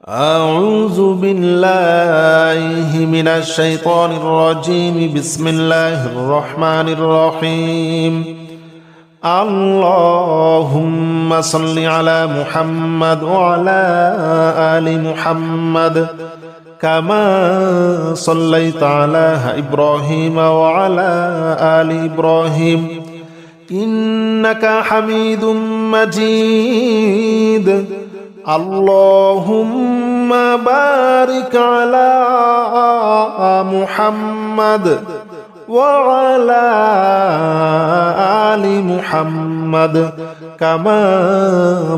أعوذ بالله من الشيطان الرجيم. بسم الله الرحمن الرحيم. اللهم صل على محمد وعلى آل محمد كما صليت على إبراهيم وعلى آل إبراهيم إنك حميد مجيد. اللهم بارك على محمد وعلى آل محمد كما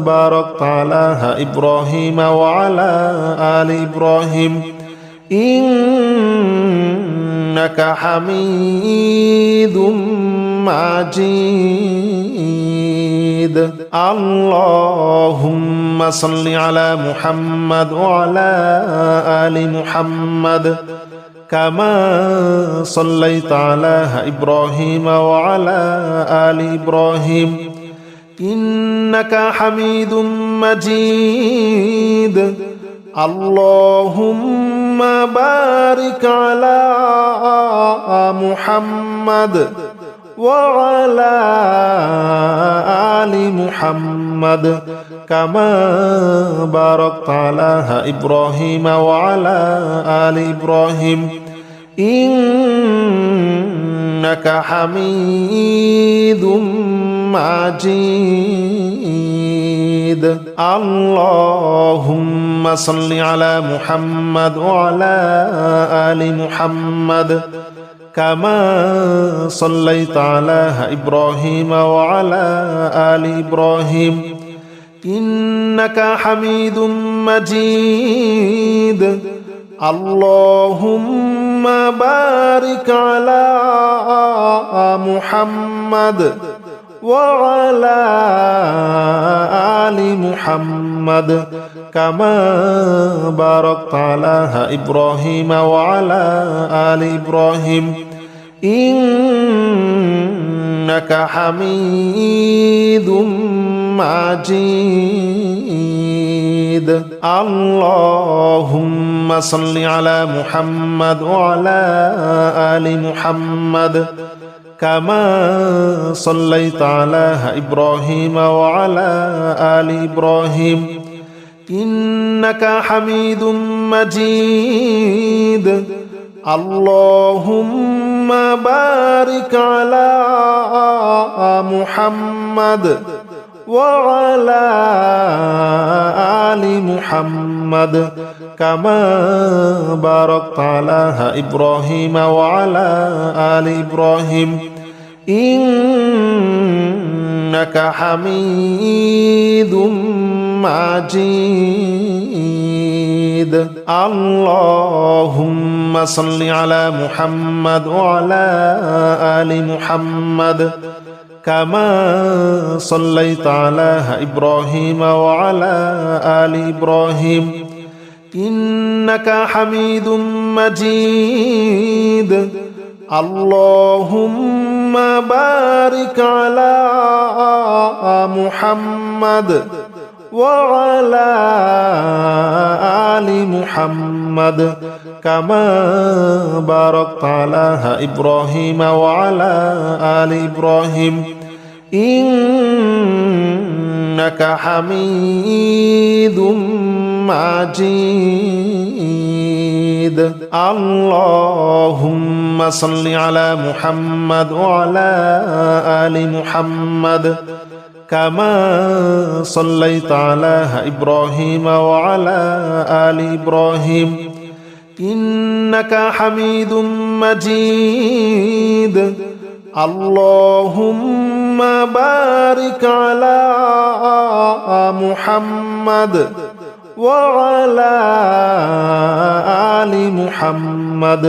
باركت على إبراهيم وعلى آل إبراهيم إنك حميد مجيد. اللهم صل على محمد وعلى آل محمد كما صليت على إبراهيم وعلى آل إبراهيم إنك حميد مجيد. اللهم بارك على محمد وعلى آل محمد كما باركت على إبراهيم وعلى آل إبراهيم إنك حميد مجيد. اللهم صل على محمد وعلى آل محمد كما صليت على إبراهيم وعلى آل إبراهيم إنك حميد مجيد. اللهم بارك على محمد وعلى آل محمد كما باركت على إبراهيم وعلى آل إبراهيم إنك حميد مجيد. اللهم صل على محمد وعلى آل محمد كما صليت على إبراهيم وعلى آل إبراهيم إنك حميد مجيد. اللهم بارك على محمد وعلى آل محمد كما باركت على إبراهيم وعلى آل إبراهيم إنك حميد مجيد. اللهم صل على محمد وعلى آل محمد كما صليت على إبراهيم وعلى آل إبراهيم إنك حميد مجيد. اللهم بارك على محمد وعلى آل محمد كما باركت على إبراهيم وعلى آل إبراهيم إنك حميد مجيد. اللهم صل على محمد وعلى آل محمد كما صليت على إبراهيم وعلى آل إبراهيم إنك حميد مجيد. اللهم بارك على محمد وعلى آل محمد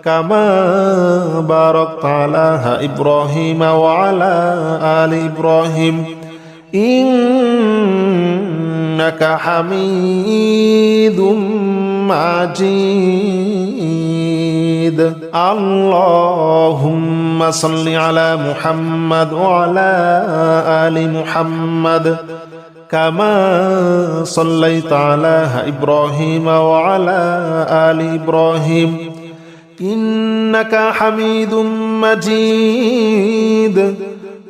كما باركت على إبراهيم وعلى آل إبراهيم إنك حميد مجيد. اللهم صل على محمد وعلى آل محمد كما صليت على إبراهيم وعلى آل إبراهيم إنك حميد مجيد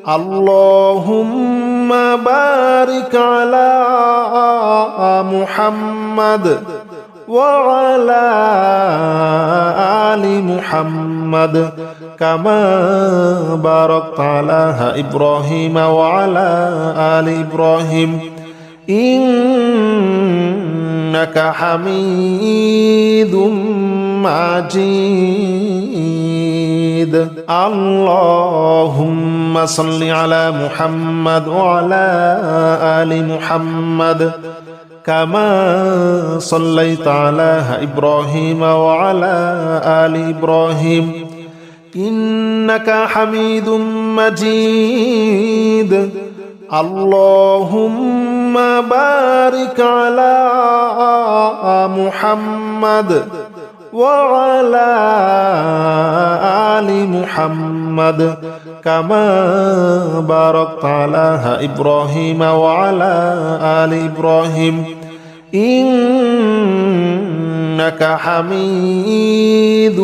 اللهم بارك على محمد وعلى آل محمد كما باركت على إبراهيم وعلى آل إبراهيم إنك حميد مجيد اللهم صل على محمد وعلى آل محمد كما صليت على إبراهيم وعلى آل إبراهيم إنك حميد مجيد اللهم بارك على محمد وعلى آل محمد كما باركت على إبراهيم وعلى آل إبراهيم إنك حميد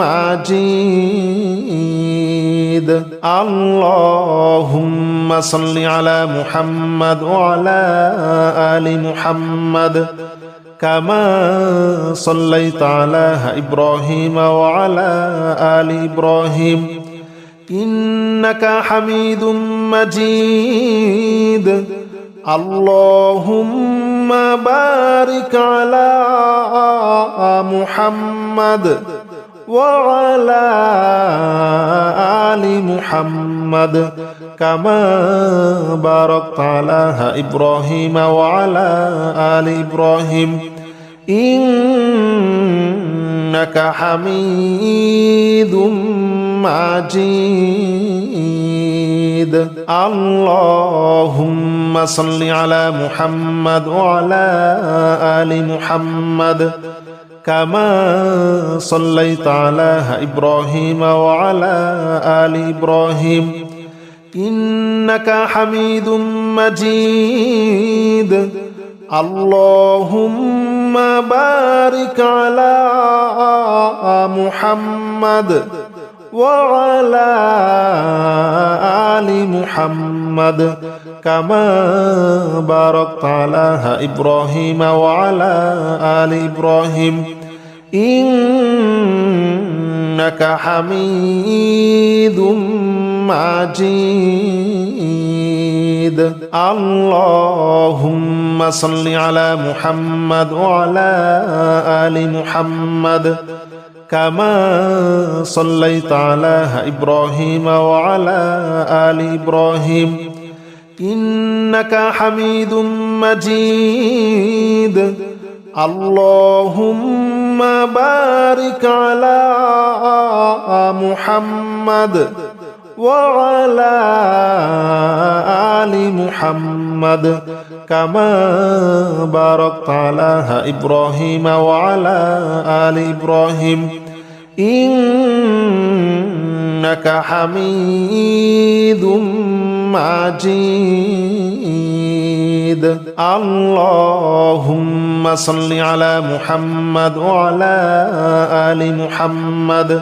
مجيد اللهم صل على محمد وعلى آل محمد كما صليت على إبراهيم وعلى آل إبراهيم إنك حميد مجيد اللهم بارك على محمد وعلى آل محمد كما باركت على إبراهيم وعلى آل إبراهيم إنك حميد مجيد اللهم صل على محمد وعلى آل محمد كما صليت على إبراهيم وعلى آل إبراهيم إنك حميد مجيد اللهم بارك على محمد وعلى آل محمد كما باركت على إبراهيم وعلى آل إبراهيم إنك حميد مجيد اللهم صل على محمد وعلى آل محمد كما صليت على إبراهيم وعلى آل إبراهيم إنك حميد مجيد اللهم بارك على محمد وعلى آل محمد كما باركت على إبراهيم وعلى آل إبراهيم إنك حميد مجيد اللهم صل على محمد وعلى آل محمد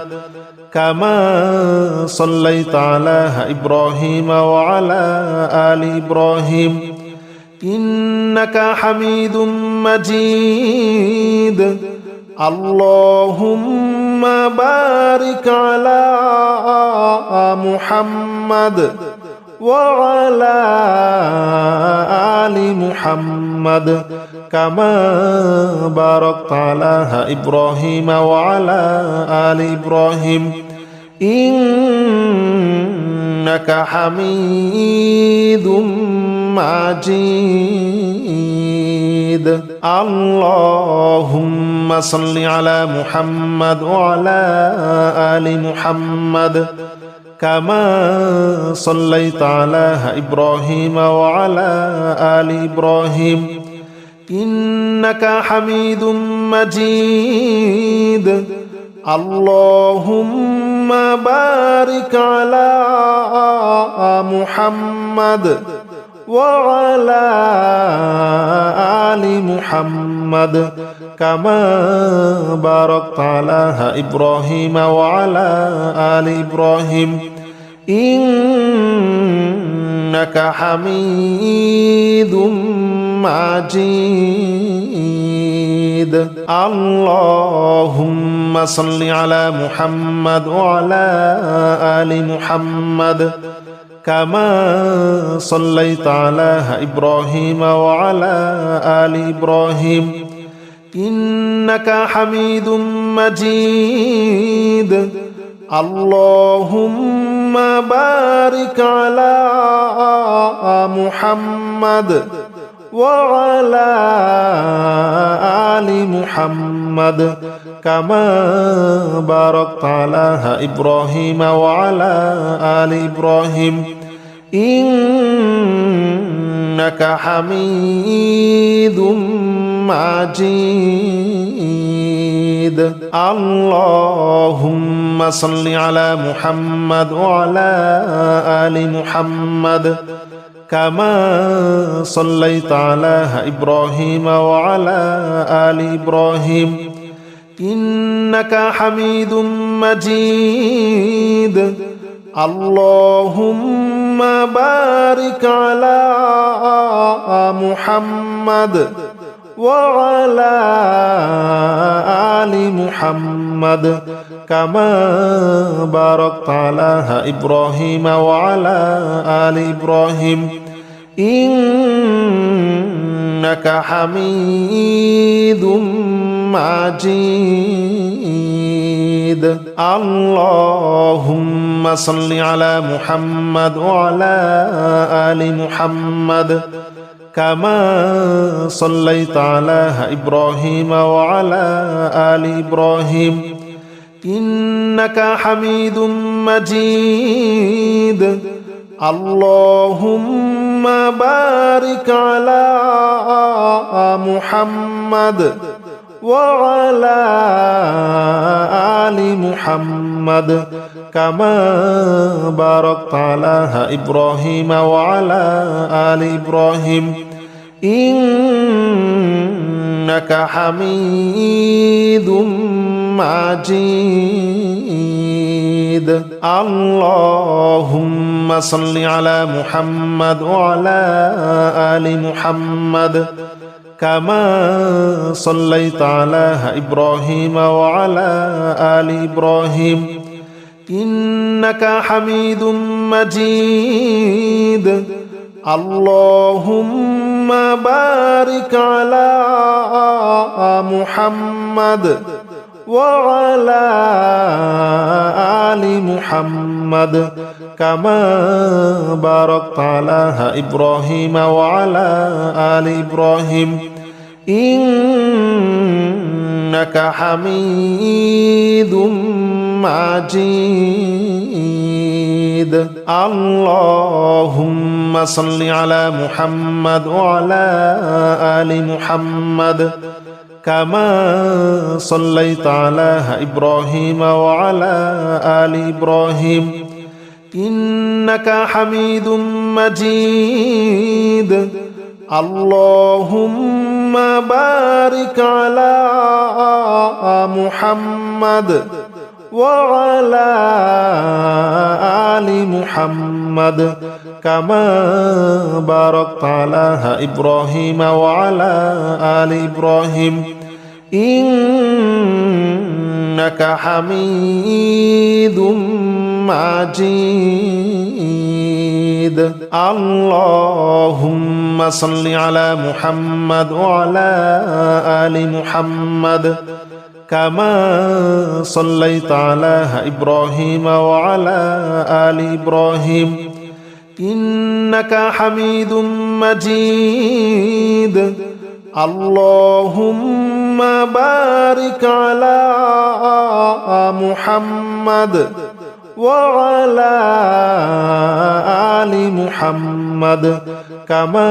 كما صليت على إبراهيم وعلى آل إبراهيم إنك حميد مجيد اللهم بارك على محمد وعلى آل محمد كما باركت على إبراهيم وعلى آل إبراهيم إنك حميد مجيد اللهم صل على محمد وعلى آل محمد كما صليت على إبراهيم وعلى آل إبراهيم إنك حميد مجيد اللهم بارك على محمد وعلى آل محمد كما باركت على إبراهيم وعلى آل إبراهيم إنك حميد مجيد اللهم صل على محمد وعلى آل محمد كما صليت على إبراهيم وعلى آل إبراهيم إنك حميد مجيد اللهم بارك على محمد وعلى آل محمد كما باركت على إبراهيم وعلى آل إبراهيم إنك حميد مجيد اللهم صل على محمد وعلى آل محمد كما صليت على إبراهيم وعلى آل إبراهيم إنك حميد مجيد اللهم بارك على محمد وعلى آل محمد كما باركت على إبراهيم وعلى آل إبراهيم إنك حميد مجيد اللهم صل على محمد وعلى آل محمد كما صليت على إبراهيم وعلى آل إبراهيم إنك حميد مجيد اللهم بارك على محمد وعلى آل محمد كما باركت على إبراهيم وعلى آل إبراهيم إنك حميد مجيد اللهم صل على محمد وعلى آل محمد كما صليت على إبراهيم وعلى آل إبراهيم إنك حميد مجيد اللهم بارك على محمد وعلى آل محمد كما باركت على إبراهيم وعلى آل إبراهيم إنك حميد مجيد اللهم صل على محمد وعلى آل محمد كما صليت على إبراهيم وعلى آل إبراهيم إنك حميد مجيد اللهم بارك على محمد وعلى آل محمد كما باركت على إبراهيم وعلى آل إبراهيم إنك حميد مجيد اللهم صل على محمد وعلى آل محمد كما صليت على إبراهيم وعلى آل إبراهيم إنك حميد مجيد اللهم بارك على محمد وعلى آل محمد كما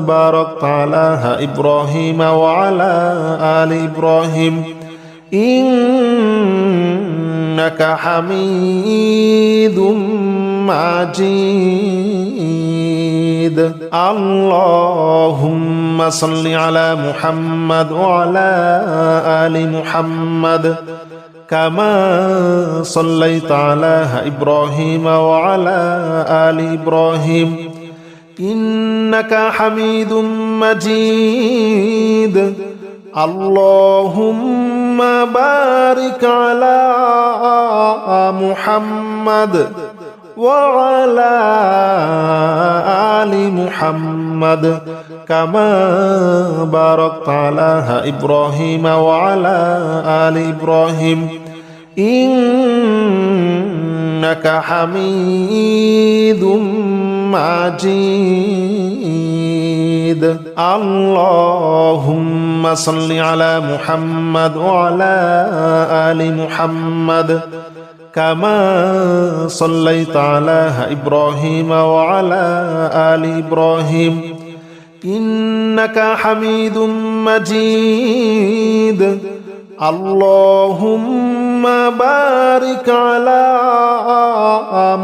باركت على إبراهيم وعلى آل إبراهيم إنك حميد مجيد اللهم صل على محمد وعلى آل محمد كما صليت على إبراهيم وعلى آل إبراهيم إنك حميد مجيد اللهم بارك على محمد وعلى آل محمد كما باركت على إبراهيم وعلى آل إبراهيم إنك حميد مجيد اللهم صل على محمد وعلى آل محمد كما صليت على إبراهيم وعلى آل إبراهيم إنك حميد مجيد اللهم بارك على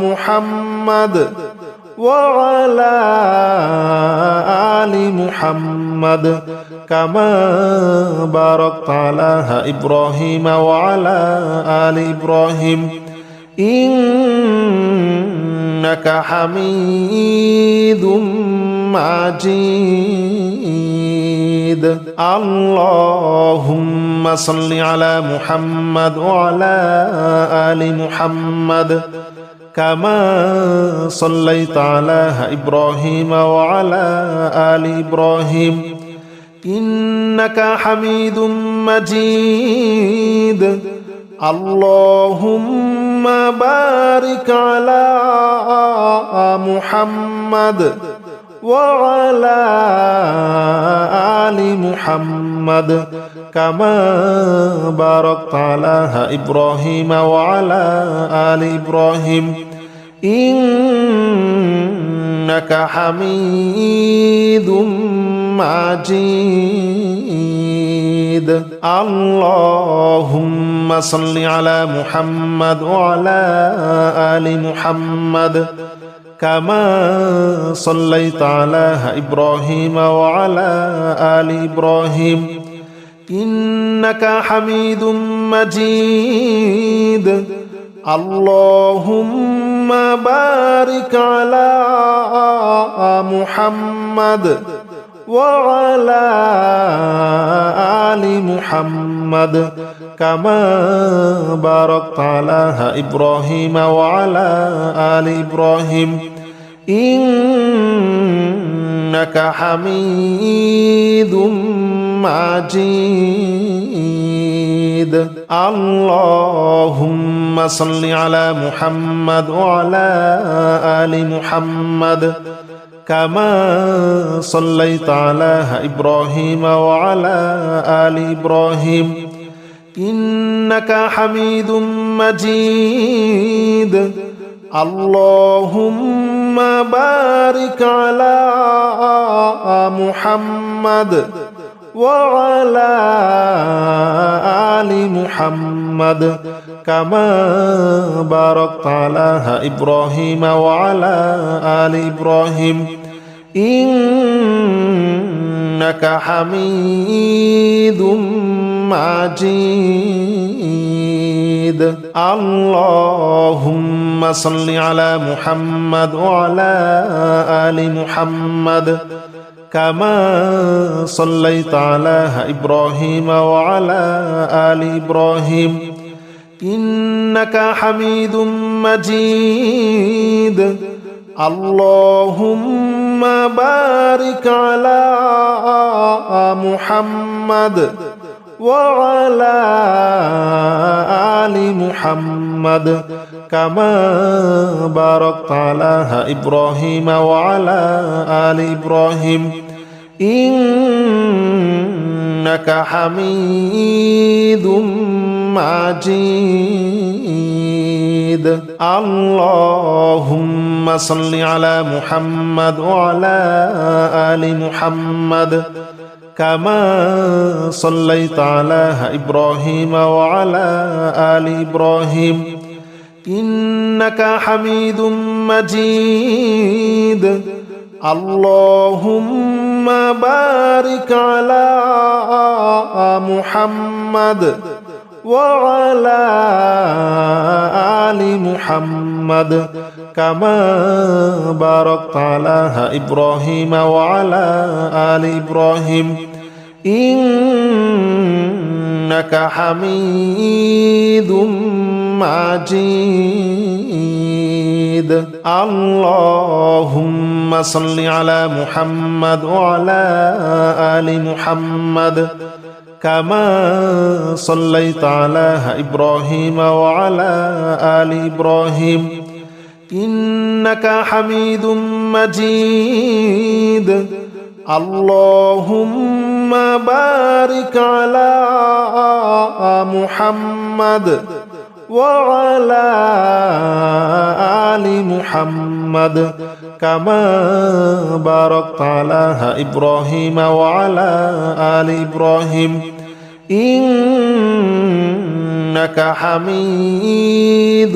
محمد وعلى آل محمد كما باركت على إبراهيم وعلى آل إبراهيم إنك حميد مجيد اللهم صل على محمد وعلى آل محمد كما صليت على إبراهيم وعلى آل إبراهيم إنك حميد مجيد اللهم بارك على محمد وعلى آل محمد كما باركت على إبراهيم وعلى آل إبراهيم إنك حميد مجيد اللهم صل على محمد وعلى آل محمد كما صليت على إبراهيم وعلى آل إبراهيم إنك حميد مجيد اللهم بارك على محمد وعلى آل محمد كما باركت على إبراهيم وعلى آل إبراهيم إنك حميد مجيد اللهم صل على محمد وعلى آل محمد كما صليت على إبراهيم وعلى آل إبراهيم إنك حميد مجيد اللهم بارك على محمد وعلى آل محمد كما باركت على إبراهيم وعلى آل إبراهيم إنك حميد مجيد اللهم صل على محمد وعلى آل محمد كما صليت على إبراهيم وعلى آل إبراهيم إنك حميد مجيد اللهم بارك على محمد وعلى آل محمد كما باركت على إبراهيم وعلى آل إبراهيم إنك حميد مجيد اللهم صل على محمد وعلى آل محمد كما صليت على إبراهيم وعلى آل إبراهيم إنك حميد مجيد اللهم بارك على محمد وعلى آل محمد كما باركت على إبراهيم وعلى آل إبراهيم إنك حميد مجيد اللهم صل على محمد وعلى آل محمد كما صليت على إبراهيم وعلى آل إبراهيم إنك حميد مجيد اللهم بارك على محمد وعلى آل محمد كما باركت على إبراهيم وعلى آل إبراهيم إنك حميد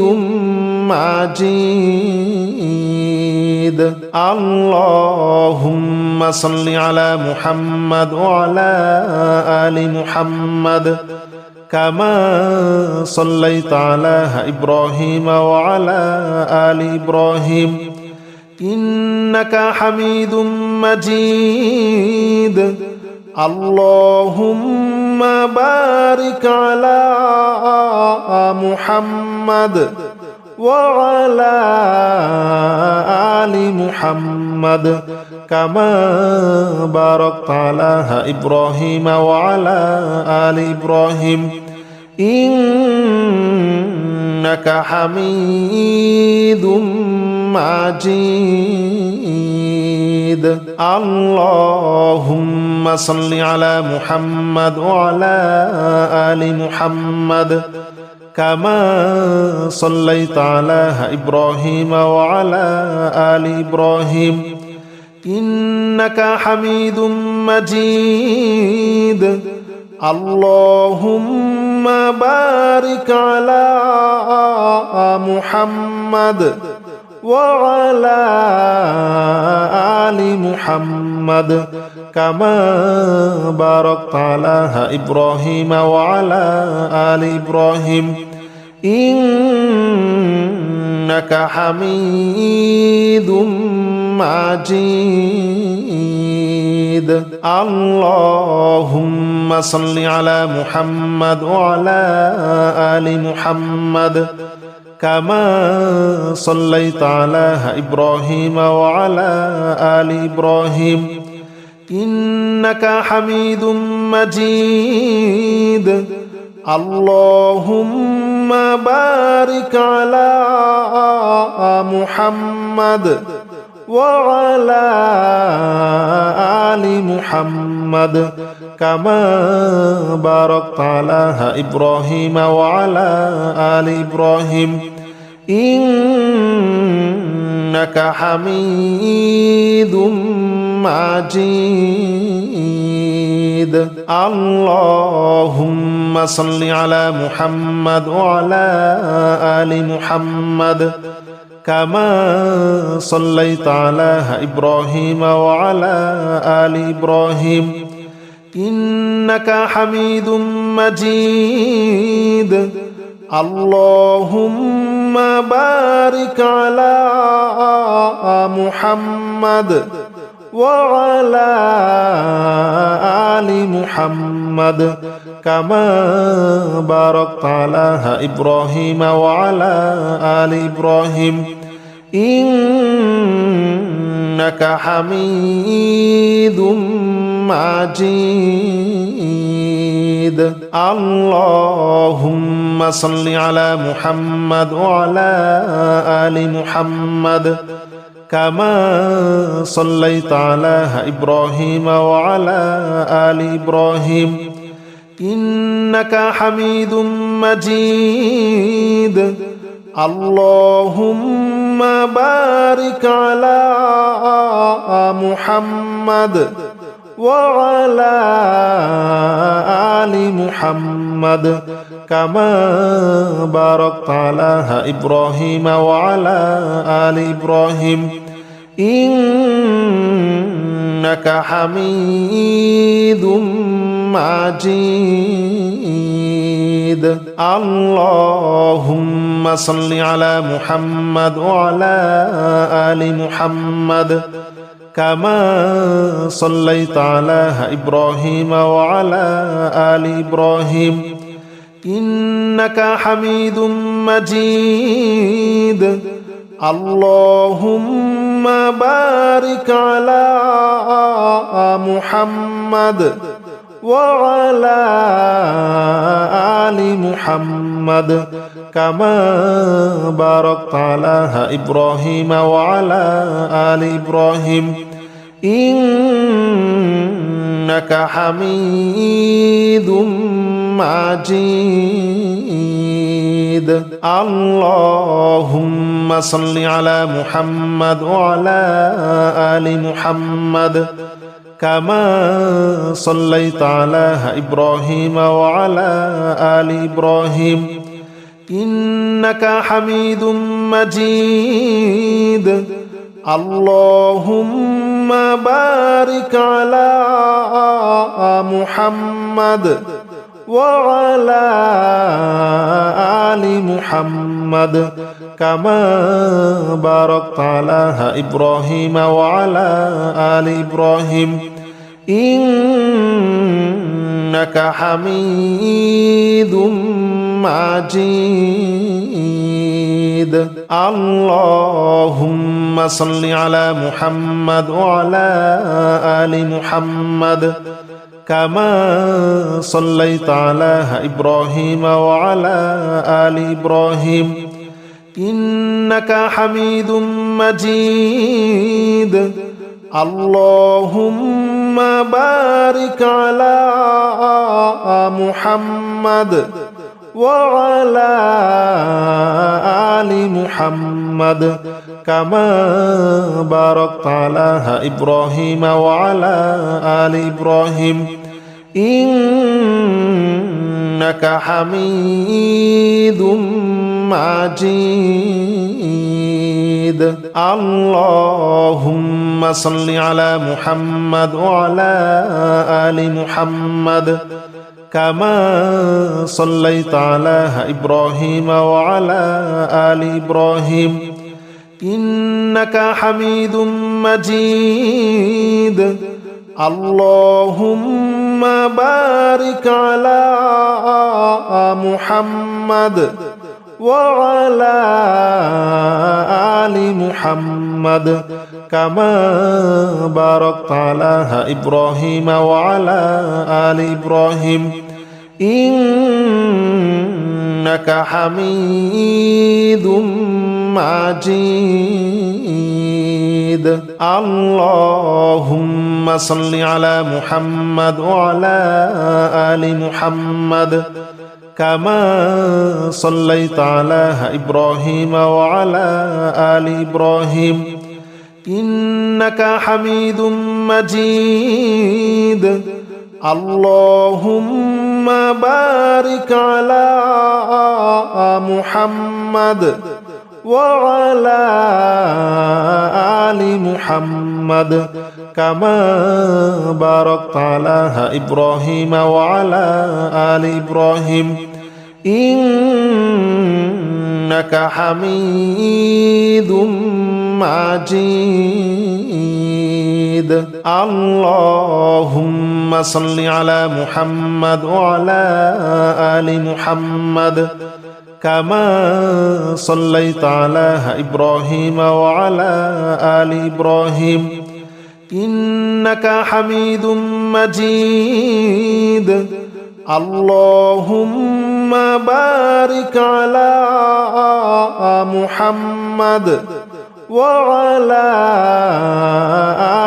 مجيد اللهم صل على محمد وعلى آل محمد كما صليت على إبراهيم وعلى آل إبراهيم إنك حميد مجيد اللهم بارك على محمد وعلى آل محمد كما باركت على إبراهيم وعلى آل إبراهيم إنك حميد مجيد اللهم صل على محمد وعلى آل محمد كما صليت على إبراهيم وعلى آل إبراهيم إنك حميد مجيد اللهم بارك على محمد وعلى آل محمد كما باركت على إبراهيم وعلى آل إبراهيم إنك حميد مجيد اللهم صل على محمد وعلى آل محمد كما صليت على إبراهيم وعلى آل إبراهيم إنك حميد مجيد اللهم بارك على محمد وعلى آل محمد كما باركت على إبراهيم وعلى آل إبراهيم إنك حميد مجيد اللهم صل على محمد وعلى آل محمد كما صليت على إبراهيم وعلى آل إبراهيم إنك حميد مجيد اللهم بارك على محمد وعلى آل محمد كما باركت على إبراهيم وعلى آل إبراهيم إنك حميد مجيد اللهم صل على محمد وعلى آل محمد كما صليت على إبراهيم وعلى آل إبراهيم إنك حميد مجيد اللهم بارك على محمد وعلى آل محمد كما باركت على إبراهيم وعلى آل إبراهيم إنك حميد مجيد اللهم صل على محمد وعلى آل محمد كما صليت على إبراهيم وعلى آل إبراهيم إنك حميد مجيد اللهم بارك على محمد وعلى آل محمد كما باركت على إبراهيم وعلى آل إبراهيم إنك حميد مجيد اللهم صل على محمد وعلى آل محمد كما صليت على إبراهيم وعلى آل إبراهيم إنك حميد مجيد اللهم بارك على محمد وعلى آل محمد كما باركت على إبراهيم وعلى آل إبراهيم إنك حميد مجيد اللهم صل على محمد وعلى آل محمد كما صليت على إبراهيم وعلى آل إبراهيم إنك حميد مجيد اللهم بارك على محمد وعلى آل محمد كما باركت على إبراهيم وعلى آل إبراهيم إنك حميد مجيد اللهم صل على محمد وعلى آل محمد كما صليت على إبراهيم وعلى آل إبراهيم إنك حميد مجيد اللهم بارك على محمد وعلى آل محمد كما باركت على إبراهيم وعلى آل إبراهيم إنك حميد مجيد اللهم صل على محمد وعلى آل محمد كما صليت على إبراهيم وعلى آل إبراهيم إنك حميد مجيد اللهم بارك على محمد وعلى آل محمد كما باركت على إبراهيم وعلى آل إبراهيم إنك حميد مجيد اللهم صل على محمد وعلى آل محمد كما صليت على إبراهيم وعلى آل إبراهيم إنك حميد مجيد اللهم بارك على محمد وعلى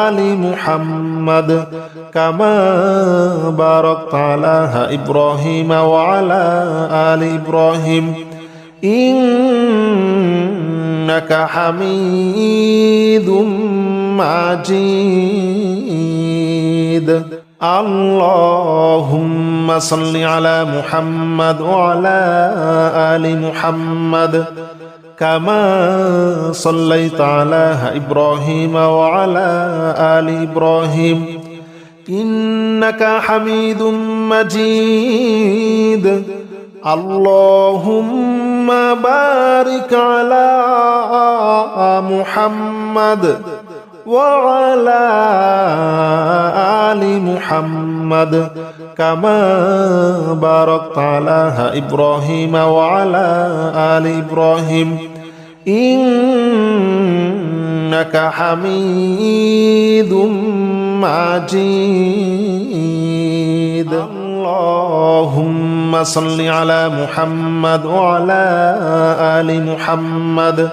آل محمد كما باركت على إبراهيم وعلى آل إبراهيم إنك حميد مجيد اللهم صل على محمد وعلى آل محمد كما صليت على إبراهيم وعلى آل إبراهيم إنك حميد مجيد اللهم بارك على محمد وعلى آل محمد كما باركت على إبراهيم وعلى آل إبراهيم إنك حميد مجيد اللهم صل على محمد وعلى آل محمد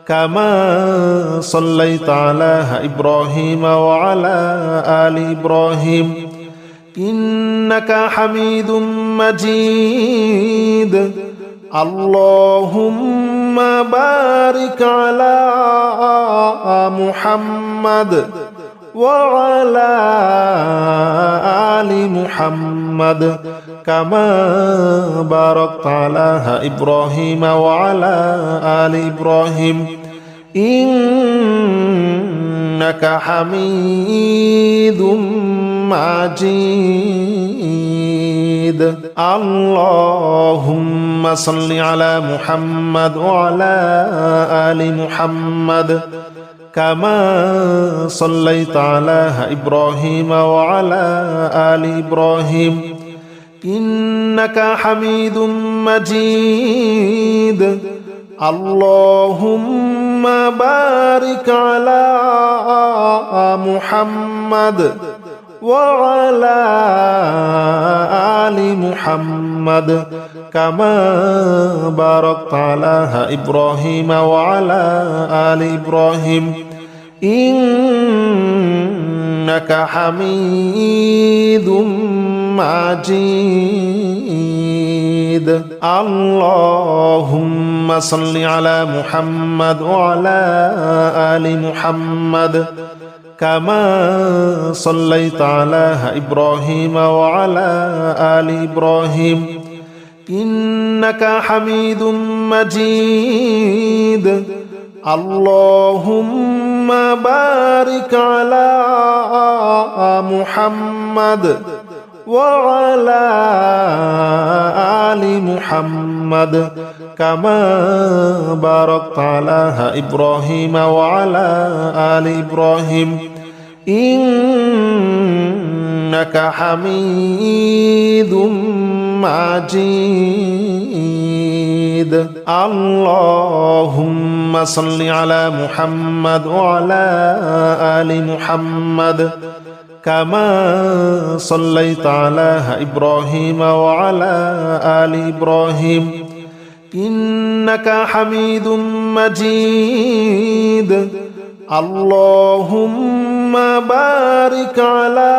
كما صليت على إبراهيم وعلى آل إبراهيم إنك حميد مجيد اللهم بارك على محمد وعلى آل محمد كما باركت على إبراهيم وعلى آل إبراهيم إنك حميد مجيد اللهم صل على محمد وعلى آل محمد كما صليت على إبراهيم وعلى آل إبراهيم إنك حميد مجيد اللهم بارك على محمد وعلى آل محمد كما باركت على إبراهيم وعلى آل إبراهيم إنك حميد مجيد اللهم صل على محمد وعلى آل محمد كما صليت على إبراهيم وعلى آل إبراهيم إنك حميد مجيد اللهم بارك على محمد وعلى آل محمد كما باركت على إبراهيم وعلى آل إبراهيم إنك حميد مجيد اللهم صل على محمد وعلى آل محمد كما صليت على إبراهيم وعلى آل إبراهيم إنك حميد مجيد اللهم بارك على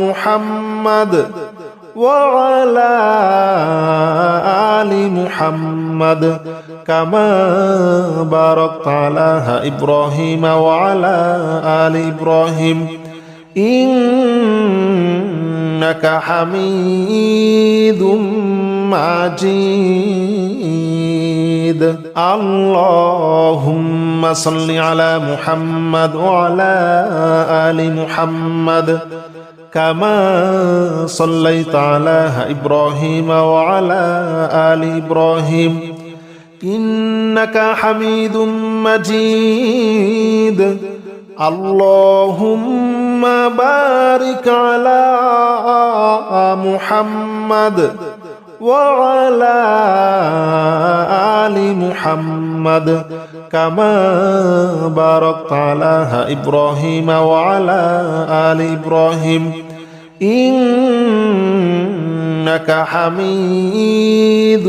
محمد وعلى آل محمد كما باركت على إبراهيم وعلى آل إبراهيم إنك حميد مجيد اللهم صل على محمد وعلى آل محمد كما صليت على إبراهيم وعلى آل إبراهيم إنك حميد مجيد اللهم بارك على محمد وعلى آل محمد كما باركت على إبراهيم وعلى آل إبراهيم إنك حميد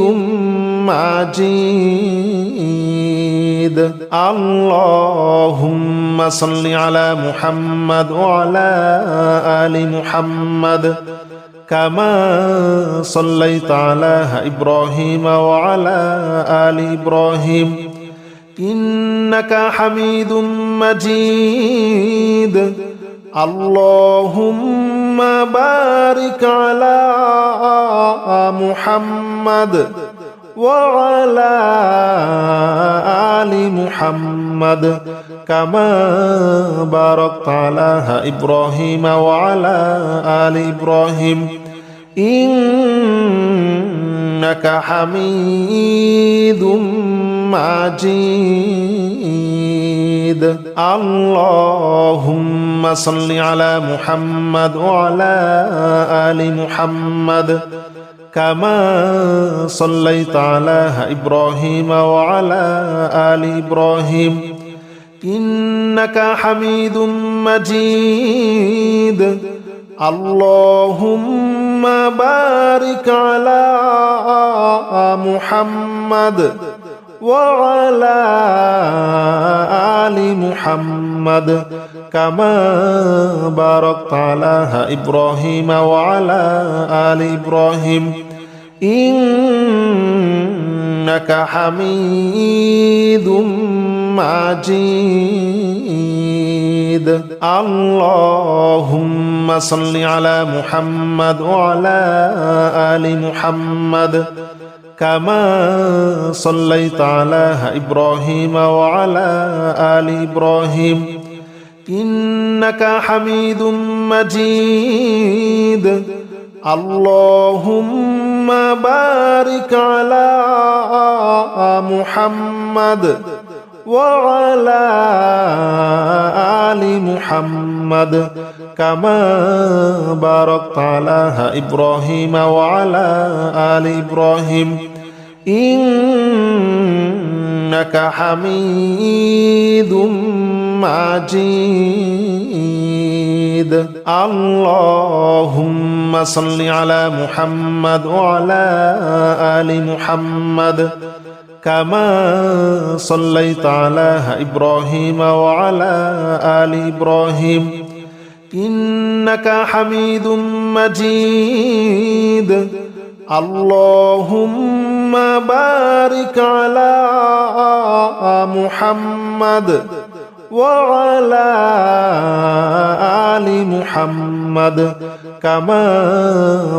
مجيد اللهم صل على محمد وعلى آل محمد كما صليت على إبراهيم وعلى آل إبراهيم إنك حميد مجيد اللهم بارك على محمد وعلى آل محمد كما باركت على إبراهيم وعلى آل إبراهيم إنك حميد مجيد اللهم صل على محمد وعلى آل محمد كما صليت على إبراهيم وعلى آل إبراهيم إنك حميد مجيد اللهم بارك على محمد وعلى آل محمد كما باركت على إبراهيم وعلى آل إبراهيم إنك حميد مجيد اللهم صل على محمد وعلى آل محمد كما صليت على إبراهيم وعلى آل إبراهيم إنك حميد مجيد اللهم بارك على محمد وعلى آل محمد كما باركت على إبراهيم وعلى آل إبراهيم إنك حميد مجيد اللهم صل على محمد وعلى آل محمد كما صليت على إبراهيم وعلى آل إبراهيم إنك حميد مجيد اللهم بارك على محمد وعلى آل محمد كما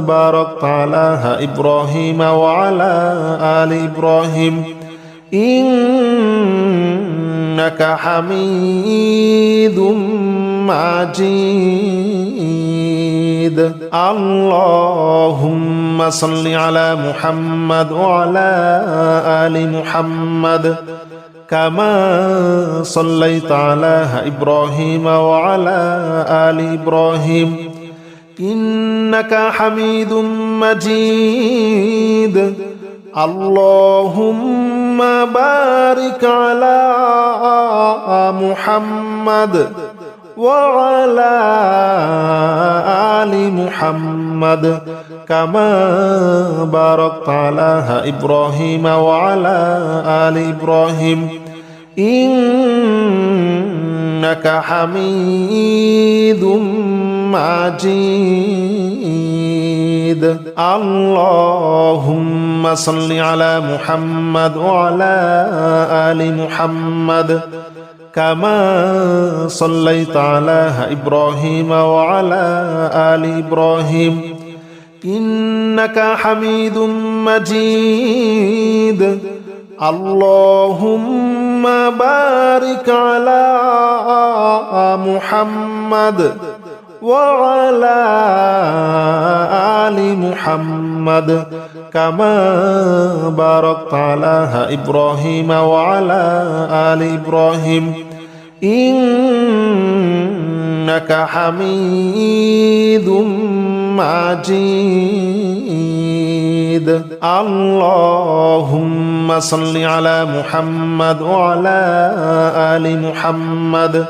باركت على إبراهيم وعلى آل إبراهيم إنك حميد مجيد اللهم صل على محمد وعلى آل محمد كما صليت على إبراهيم وعلى آل إبراهيم إنك حميد مجيد اللهم بارك على محمد وعلى آل محمد كما باركت على إبراهيم وعلى آل إبراهيم إنك حميد مجيد اللهم صل على محمد وعلى آل محمد كما صليت على إبراهيم وعلى آل إبراهيم إنك حميد مجيد اللهم بارك على محمد وعلى آل محمد كما باركت على إبراهيم وعلى آل إبراهيم إنك حميد مجيد اللهم صل على محمد وعلى آل محمد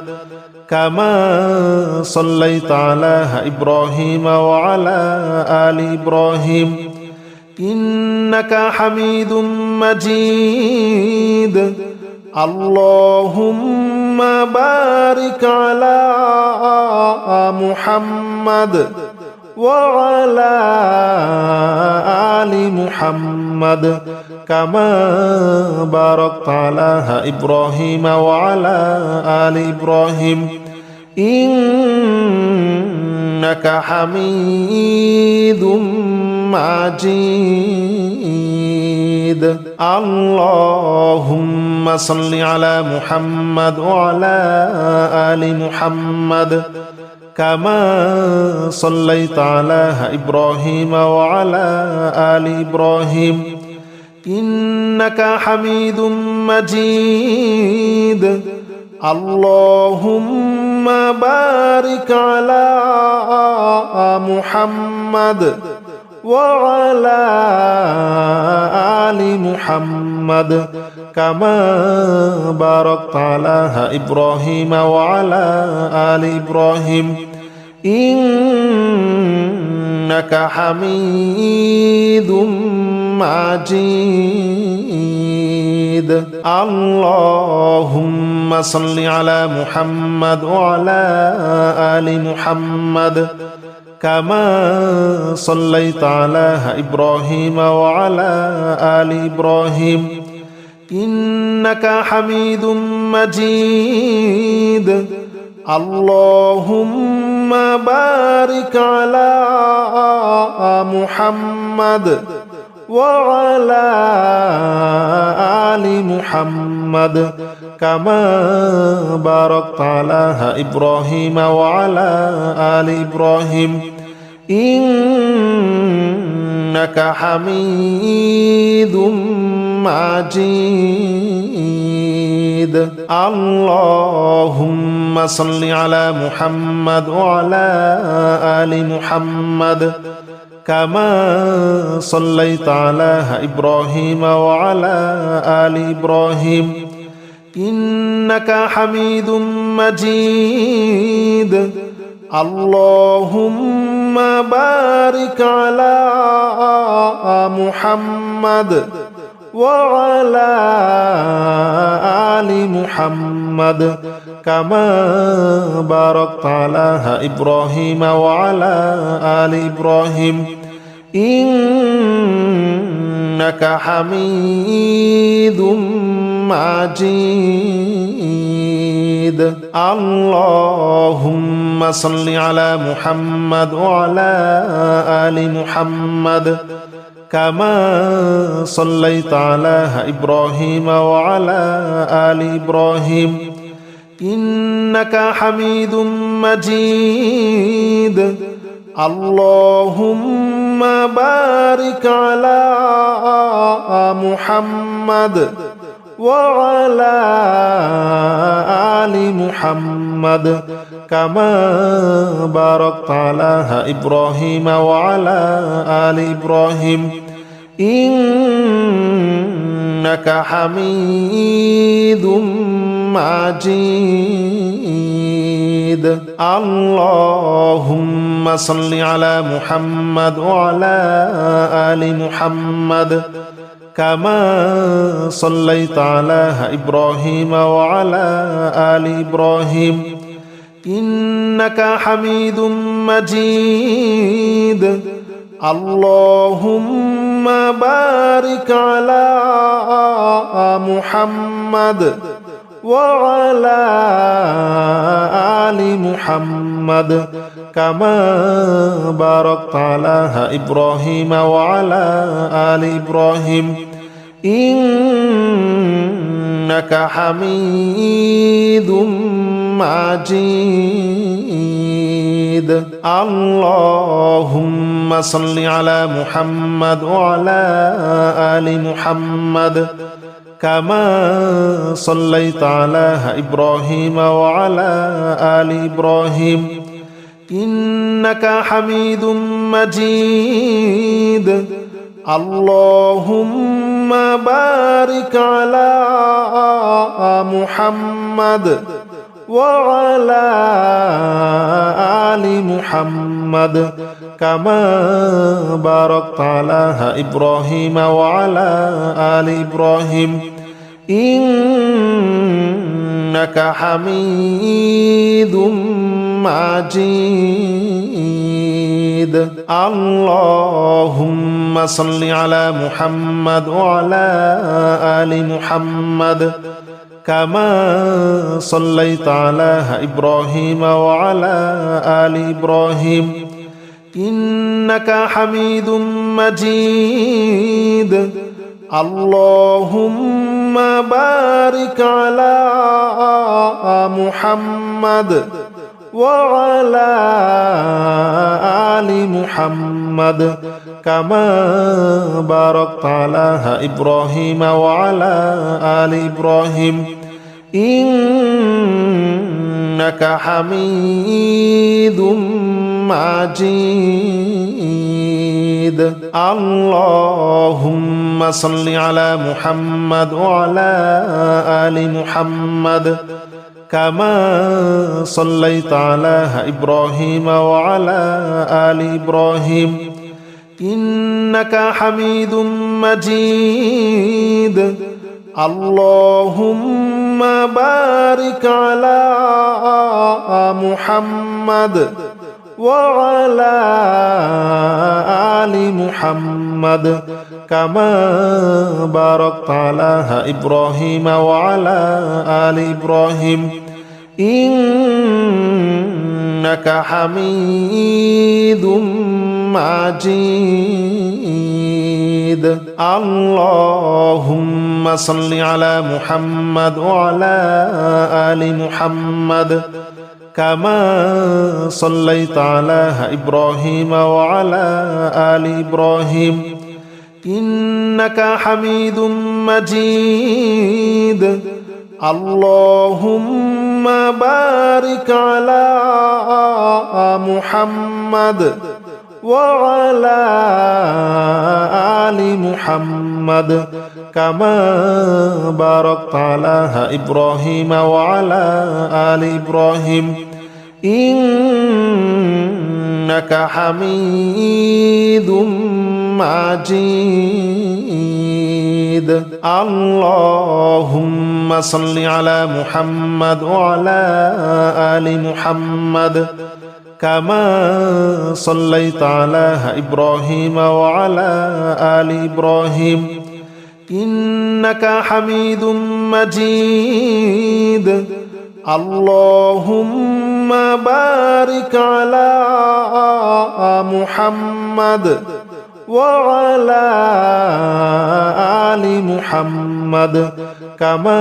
كما صليت على إبراهيم وعلى آل إبراهيم إنك حميد مجيد اللهم بارك على محمد وعلى آل محمد كما باركت على إبراهيم وعلى آل إبراهيم إنك حميد مجيد. اللهم صل على محمد وعلى آل محمد كما صليت على إبراهيم وعلى آل إبراهيم إنك حميد مجيد. اللهم بارك على محمد وعلى آل محمد كما باركت على إبراهيم وعلى آل إبراهيم إنك حميد مجيد. اللهم صل على محمد وعلى آل محمد كما صليت على إبراهيم وعلى آل إبراهيم إنك حميد مجيد. اللهم بارك على محمد وعلى آل محمد كما باركت على إبراهيم وعلى آل إبراهيم إنك حميد مجيد. اللهم صل على محمد وعلى آل محمد كما صليت على إبراهيم وعلى آل إبراهيم إنك حميد مجيد. اللهم بارك على محمد وعلى آل محمد كما باركت على إبراهيم وعلى آل إبراهيم إنك حميد مجيد. اللهم صل على محمد وعلى آل محمد كما صليت على إبراهيم وعلى آل إبراهيم إنك حميد مجيد. اللهم بارك على محمد وعلى آل محمد كما باركت على إبراهيم وعلى آل إبراهيم إنك حميد مجيد. اللهم صل على محمد وعلى آل محمد كما صليت على إبراهيم وعلى آل إبراهيم إنك حميد مجيد. اللهم بارك على محمد وعلى آل محمد كما باركت على إبراهيم وعلى آل إبراهيم إنك حميد مجيد. اللهم صل على محمد وعلى آل محمد كما صليت على إبراهيم وعلى آل إبراهيم إنك حميد مجيد. اللهم بارك على محمد وعلى آل محمد كما باركت على إبراهيم وعلى آل إبراهيم إنك حميد مجيد. اللهم صل على محمد وعلى آل محمد كما صليت على إبراهيم وعلى آل إبراهيم إنك حميد مجيد اللهم بارك على محمد وعلى آل محمد كما باركت على إبراهيم وعلى آل إبراهيم إنك حميد مجيد اللهم صل على محمد وعلى آل محمد كما صليت على إبراهيم وعلى آل إبراهيم إنك حميد مجيد اللهم بارك على محمد وعلى آل محمد كما باركت على إبراهيم وعلى آل إبراهيم إنك حميد مجيد اللهم صل على محمد وعلى آل محمد كما صليت على إبراهيم وعلى آل إبراهيم إنك حميد مجيد اللهم بارك على محمد وعلى آل محمد كما باركت على إبراهيم وعلى آل إبراهيم إنك حميد مجيد اللهم صل على محمد وعلى آل محمد كما صليت على إبراهيم وعلى آل إبراهيم إنك حميد مجيد اللهم بارك على محمد وعلى آل محمد كما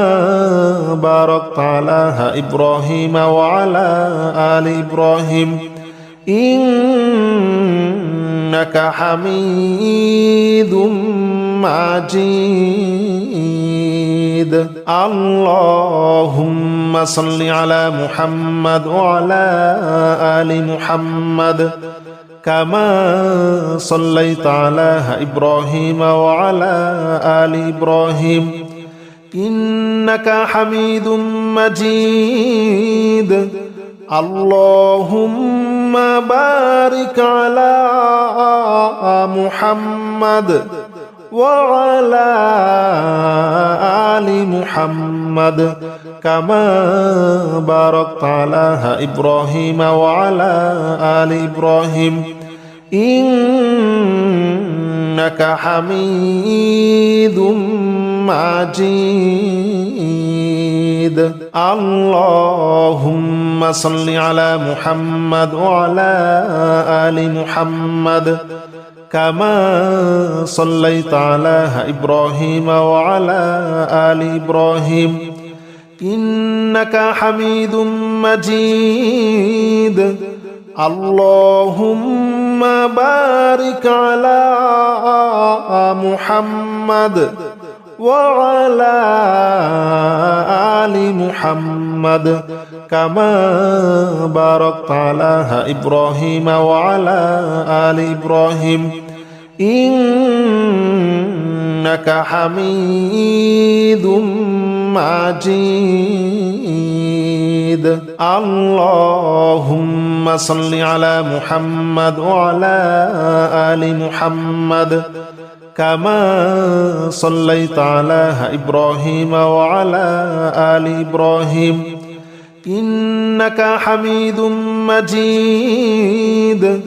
باركت على إبراهيم وعلى آل إبراهيم إنك حميد مجيد اللهم صل على محمد وعلى آل محمد كما صليت على إبراهيم وعلى آل إبراهيم إنك حميد مجيد اللهم بارك على محمد وعلى آل محمد كما باركت على إبراهيم وعلى آل إبراهيم إنك حميد مجيد اللهم صل على محمد وعلى آل محمد كما صليت على إبراهيم وعلى آل إبراهيم إنك حميد مجيد اللهم بارك على محمد وعلى آل محمد كما باركت على إبراهيم وعلى آل إبراهيم إنك حميد مجيد اللهم صل على محمد وعلى آل محمد كما صليت على إبراهيم وعلى آل إبراهيم إنك حميد مجيد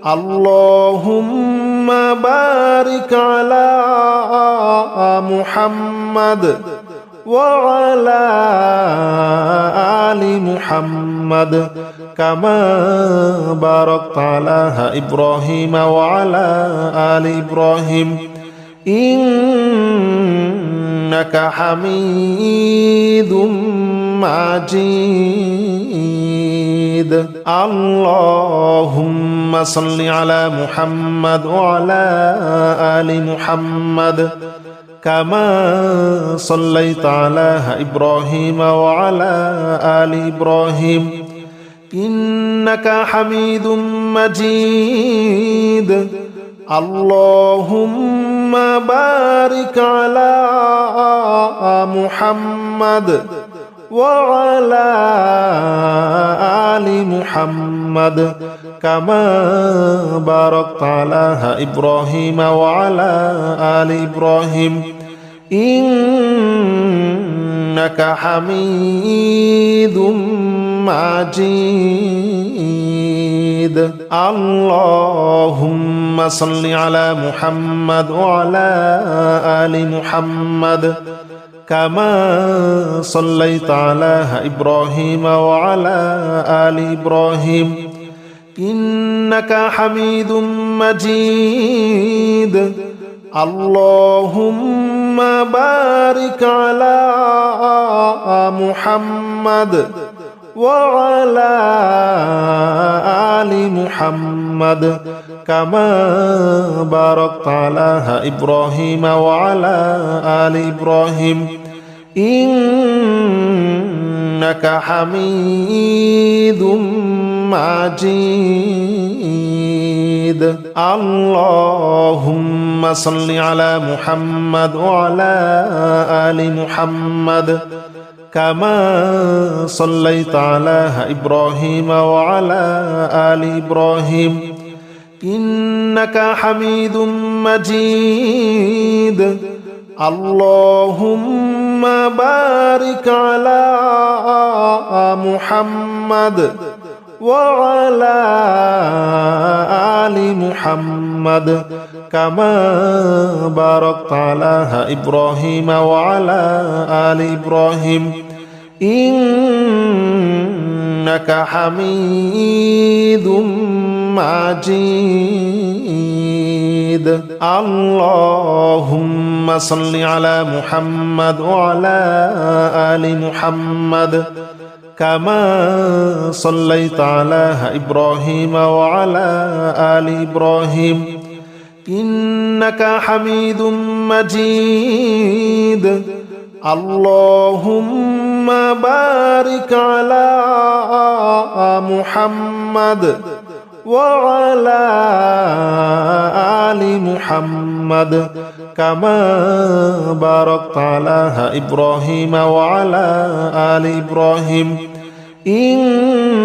اللهم بارك على محمد وعلى آل محمد كما باركت على إبراهيم وعلى آل إبراهيم إنك حميد مجيد اللهم صل على محمد وعلى آل محمد كما صليت على إبراهيم وعلى آل إبراهيم إنك حميد مجيد اللهم بارك على محمد وعلى آل محمد كما باركت على إبراهيم وعلى آل إبراهيم إنك حميد مجيد اللهم صل على محمد وعلى آل محمد كما صليت على إبراهيم وعلى آل إبراهيم إنك حميد مجيد اللهم بارك على محمد وعلى آل محمد كما باركت على إبراهيم وعلى آل إبراهيم إنك حميد مجيد اللهم صل على محمد وعلى آل محمد كما صليت على إبراهيم وعلى آل إبراهيم إنك حميد مجيد اللهم بارك على محمد وعلى آل محمد كما باركت على إبراهيم وعلى آل إبراهيم إنك حميد مجيد اللهم صل على محمد وعلى آل محمد كما صليت على إبراهيم وعلى آل إبراهيم إنك حميد مجيد اللهم بارك على محمد وعلى آل محمد كما باركت على إبراهيم وعلى آل إبراهيم إنك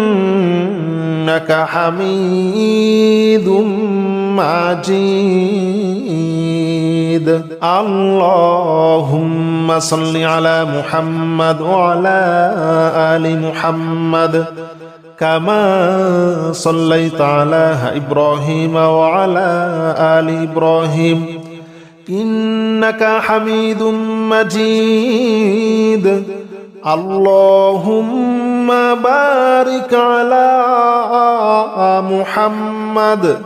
حميد مجيد اللهم صل على محمد وعلى آل محمد كما صليت على إبراهيم وعلى آل إبراهيم إنك حميد مجيد اللهم بارك على محمد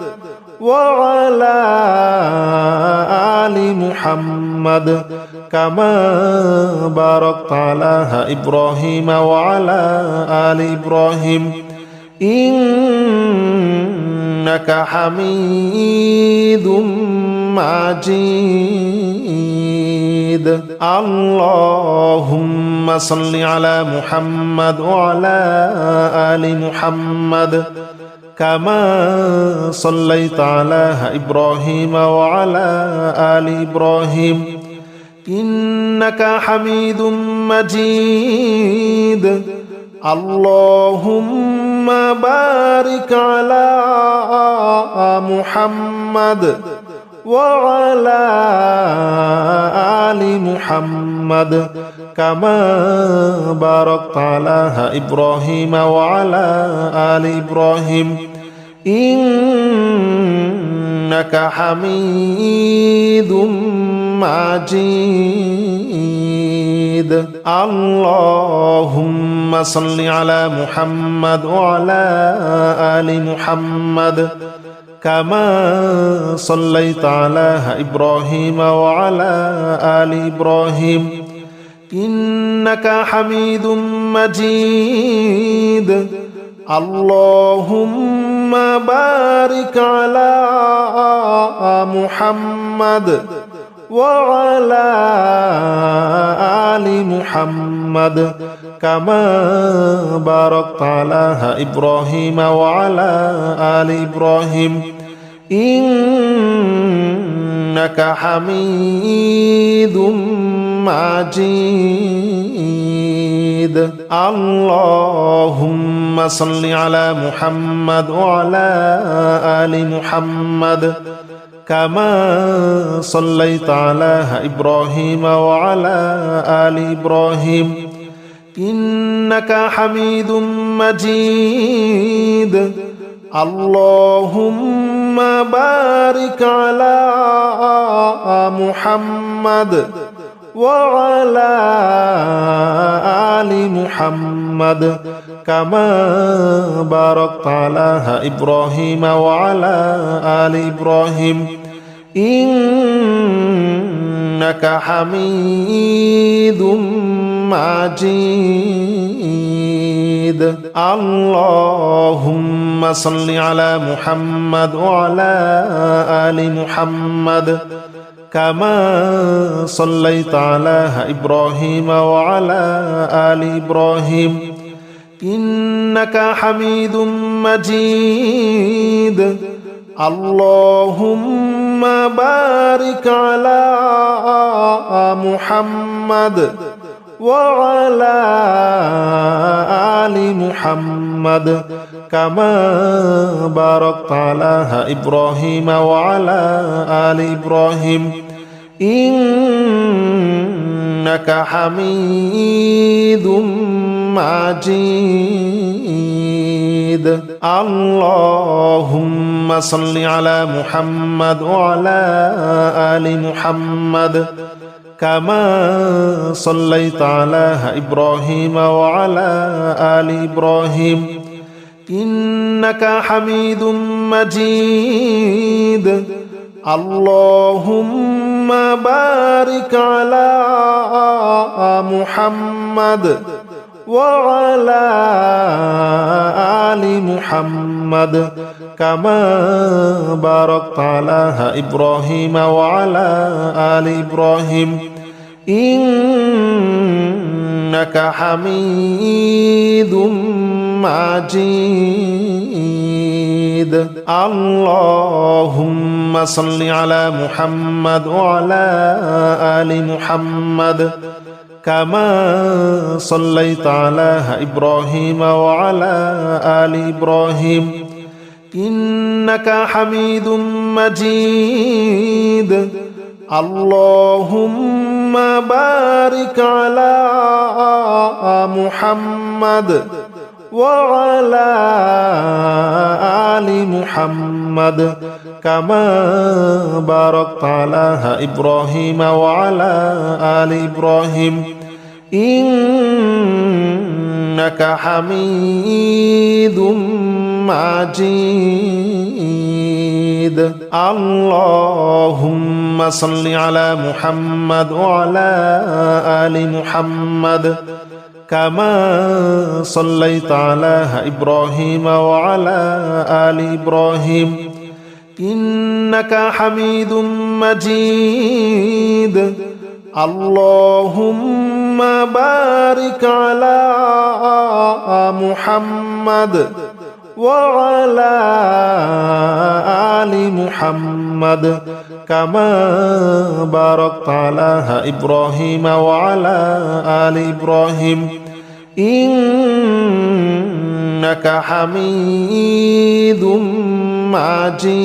وعلى آل محمد كما باركت على إبراهيم وعلى آل إبراهيم إنك حميد مجيد اللهم صل على محمد وعلى آل محمد كما صليت على إبراهيم وعلى آل إبراهيم إنك حميد مجيد اللهم بارك على محمد وعلى آل محمد كما باركت على إبراهيم وعلى آل إبراهيم إنك حميد مجيد اللهم صل على محمد وعلى آل محمد كما صليت على إبراهيم وعلى آل إبراهيم إنك حميد مجيد اللهم بارك على محمد وعلى آل محمد كما باركت على إبراهيم وعلى آل إبراهيم إنك حميد مجيد اللهم صل على محمد وعلى آل محمد كما صليت على إبراهيم وعلى آل إبراهيم إنك حميد مجيد اللهم بارك على محمد وعلى آل محمد كما باركت على إبراهيم وعلى آل إبراهيم إنك حميد مجيد اللهم صل على محمد وعلى آل محمد كما صليت على إبراهيم وعلى آل إبراهيم إنك حميد مجيد اللهم بارك على محمد وعلى آل محمد كما باركت على إبراهيم وعلى آل إبراهيم إنك حميد مجيد اللهم صل على محمد وعلى آل محمد كما صليت على إبراهيم وعلى آل إبراهيم إنك حميد مجيد اللهم بارك على محمد وعلى آل محمد كما باركت على إبراهيم وعلى آل إبراهيم إنك حميد مجيد اللهم صل على محمد وعلى آل محمد كما صليت على إبراهيم وعلى آل إبراهيم إنك حميد مجيد اللهم بارك على محمد وعلى آل محمد كما باركت على إبراهيم وعلى آل إبراهيم إنك حميد مجيد اللهم صل على محمد وعلى آل محمد كما صليت على إبراهيم وعلى آل إبراهيم إنك حميد مجيد اللهم بارك على محمد وعلى آل محمد كما باركت على إبراهيم وعلى آل إبراهيم إنك حميد مجيد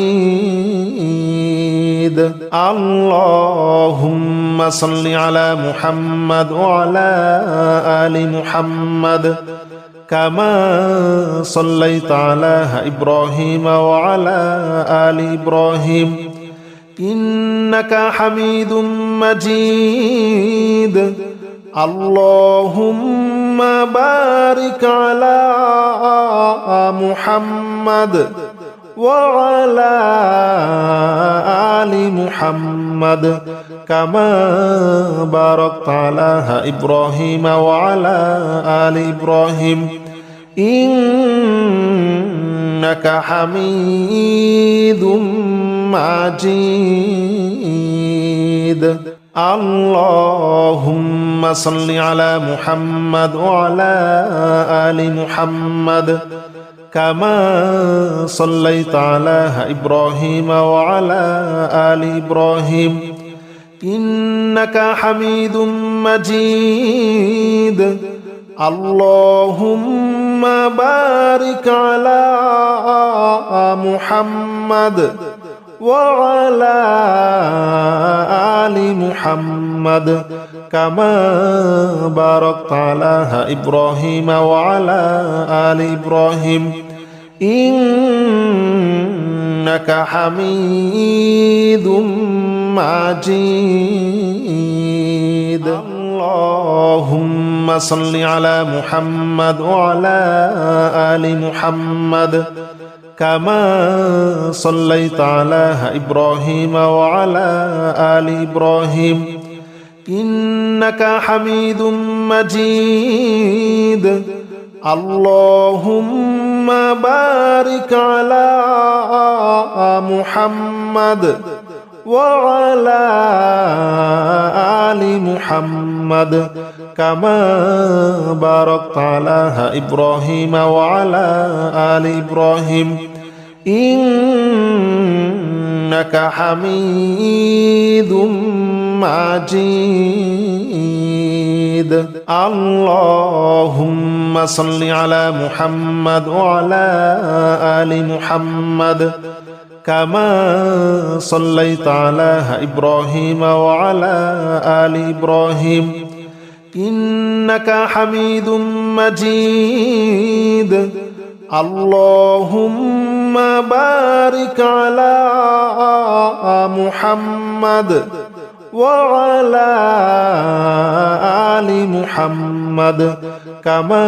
اللهم صل على محمد وعلى آل محمد كما صليت على إبراهيم وعلى آل إبراهيم إنك حميد مجيد اللهم بارك على محمد وعلى آل محمد كما باركت على إبراهيم وعلى آل إبراهيم إنك حميد مجيد اللهم صل على محمد وعلى آل محمد كما صليت على إبراهيم وعلى آل إبراهيم إنك حميد مجيد اللهم بارك على محمد وعلى آل محمد كما باركت على إبراهيم وعلى آل إبراهيم إنك حميد مجيد اللهم صل على محمد وعلى آل محمد كما صليت على إبراهيم وعلى آل إبراهيم إنك حميد مجيد اللهم بارك على محمد وعلى آل محمد كما باركت على إبراهيم وعلى آل إبراهيم إنك حميد مجيد اللهم صل على محمد وعلى آل محمد كما صليت على إبراهيم وعلى آل إبراهيم إنك حميد مجيد اللهم بارك على محمد وعلى آل محمد كما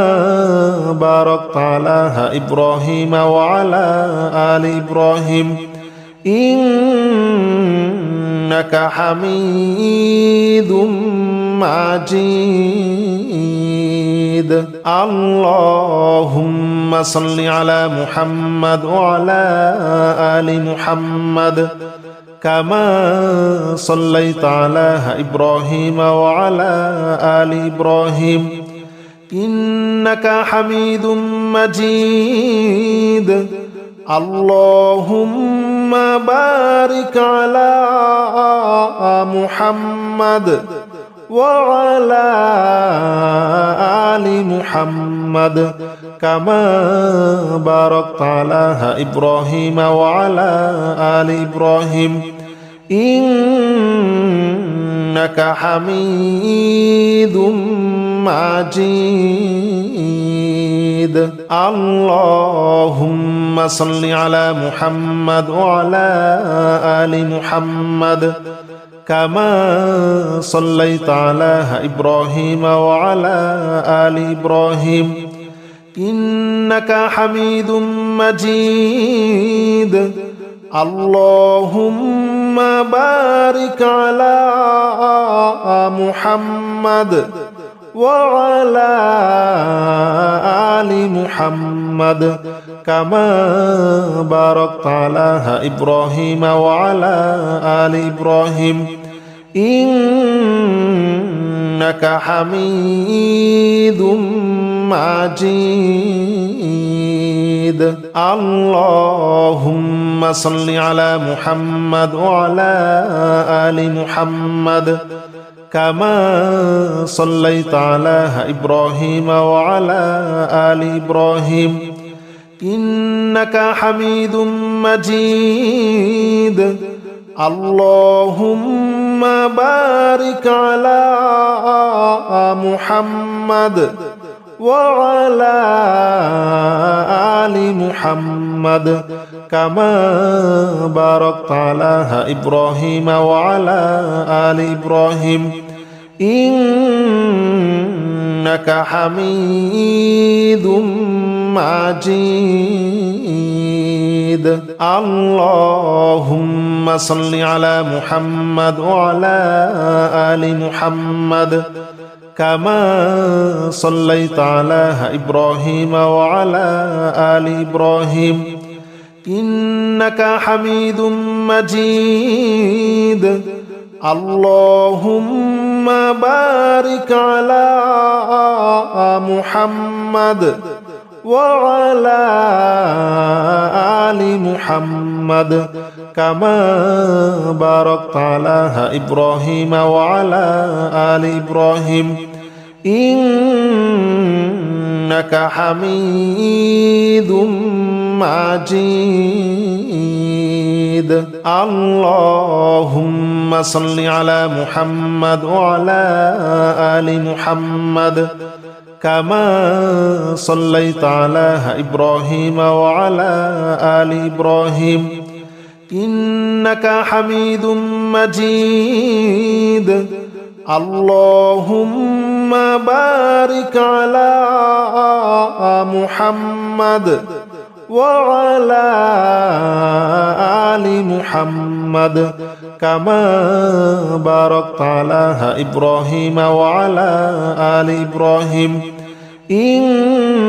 باركت على إبراهيم وعلى آل إبراهيم إنك حميد مجيد اللهم صل على محمد وعلى آل محمد كما صليت على إبراهيم وعلى آل إبراهيم إنك حميد مجيد اللهم بارك على محمد وعلى آل محمد كما باركت على إبراهيم وعلى آل إبراهيم إنك حميد مجيد اللهم صل على محمد وعلى آل محمد كما صليت على إبراهيم وعلى آل إبراهيم إنك حميد مجيد اللهم بارك على محمد وعلى آل محمد كما باركت على إبراهيم وعلى آل إبراهيم إنك حميد مجيد اللهم صل على محمد وعلى آل محمد كما صليت على إبراهيم وعلى آل إبراهيم إنك حميد مجيد اللهم بارك على محمد وعلى آل محمد كما باركت على إبراهيم وعلى آل إبراهيم إنك حميد مجيد اللهم صل على محمد وعلى آل محمد كما صليت على إبراهيم وعلى آل إبراهيم إنك حميد مجيد اللهم بارك على محمد وعلى آل محمد كما باركت على إبراهيم وعلى آل إبراهيم إنك حميد مجيد اللهم صل على محمد وعلى آل محمد كما صليت على إبراهيم وعلى آل إبراهيم إنك حميد مجيد اللهم بارك على محمد وعلى آل محمد كما باركت على إبراهيم وعلى آل إبراهيم إنك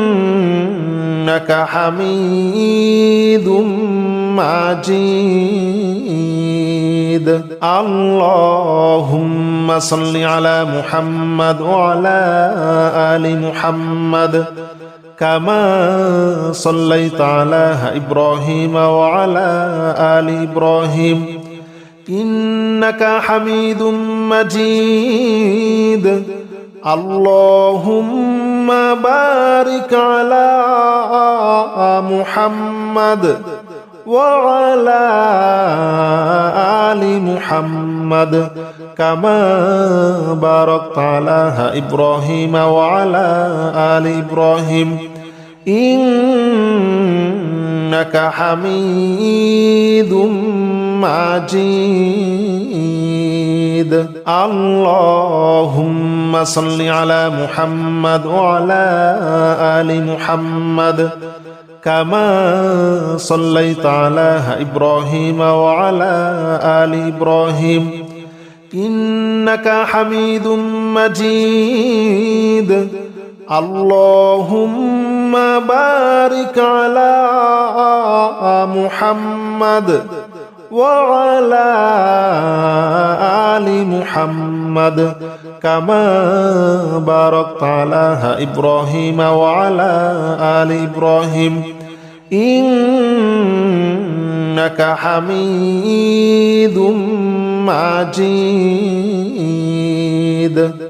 حميد مجيد اللهم صل على محمد وعلى آل محمد كما صليت على إبراهيم وعلى آل إبراهيم إنك حميد مجيد اللهم بارك على محمد وعلى آل محمد كما باركت على إبراهيم وعلى آل إبراهيم إنك حميد مجيد اللهم صل على محمد وعلى آل محمد كما صليت على إبراهيم وعلى آل إبراهيم إنك حميد مجيد اللهم بارك على محمد وعلى آل محمد كما باركت على إبراهيم وعلى آل إبراهيم إنك حميد مجيد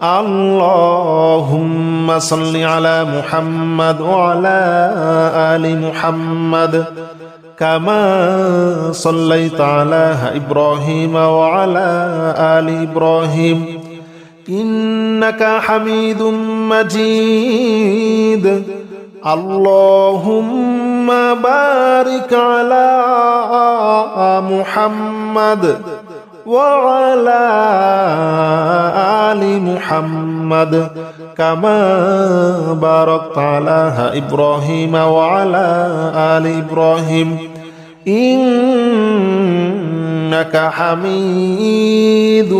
اللهم صل على محمد وعلى آل محمد كما صليت على إبراهيم وعلى آل إبراهيم إنك حميد مجيد اللهم بارك على محمد وعلى آل محمد كما باركت على إبراهيم وعلى آل إبراهيم إنك حميد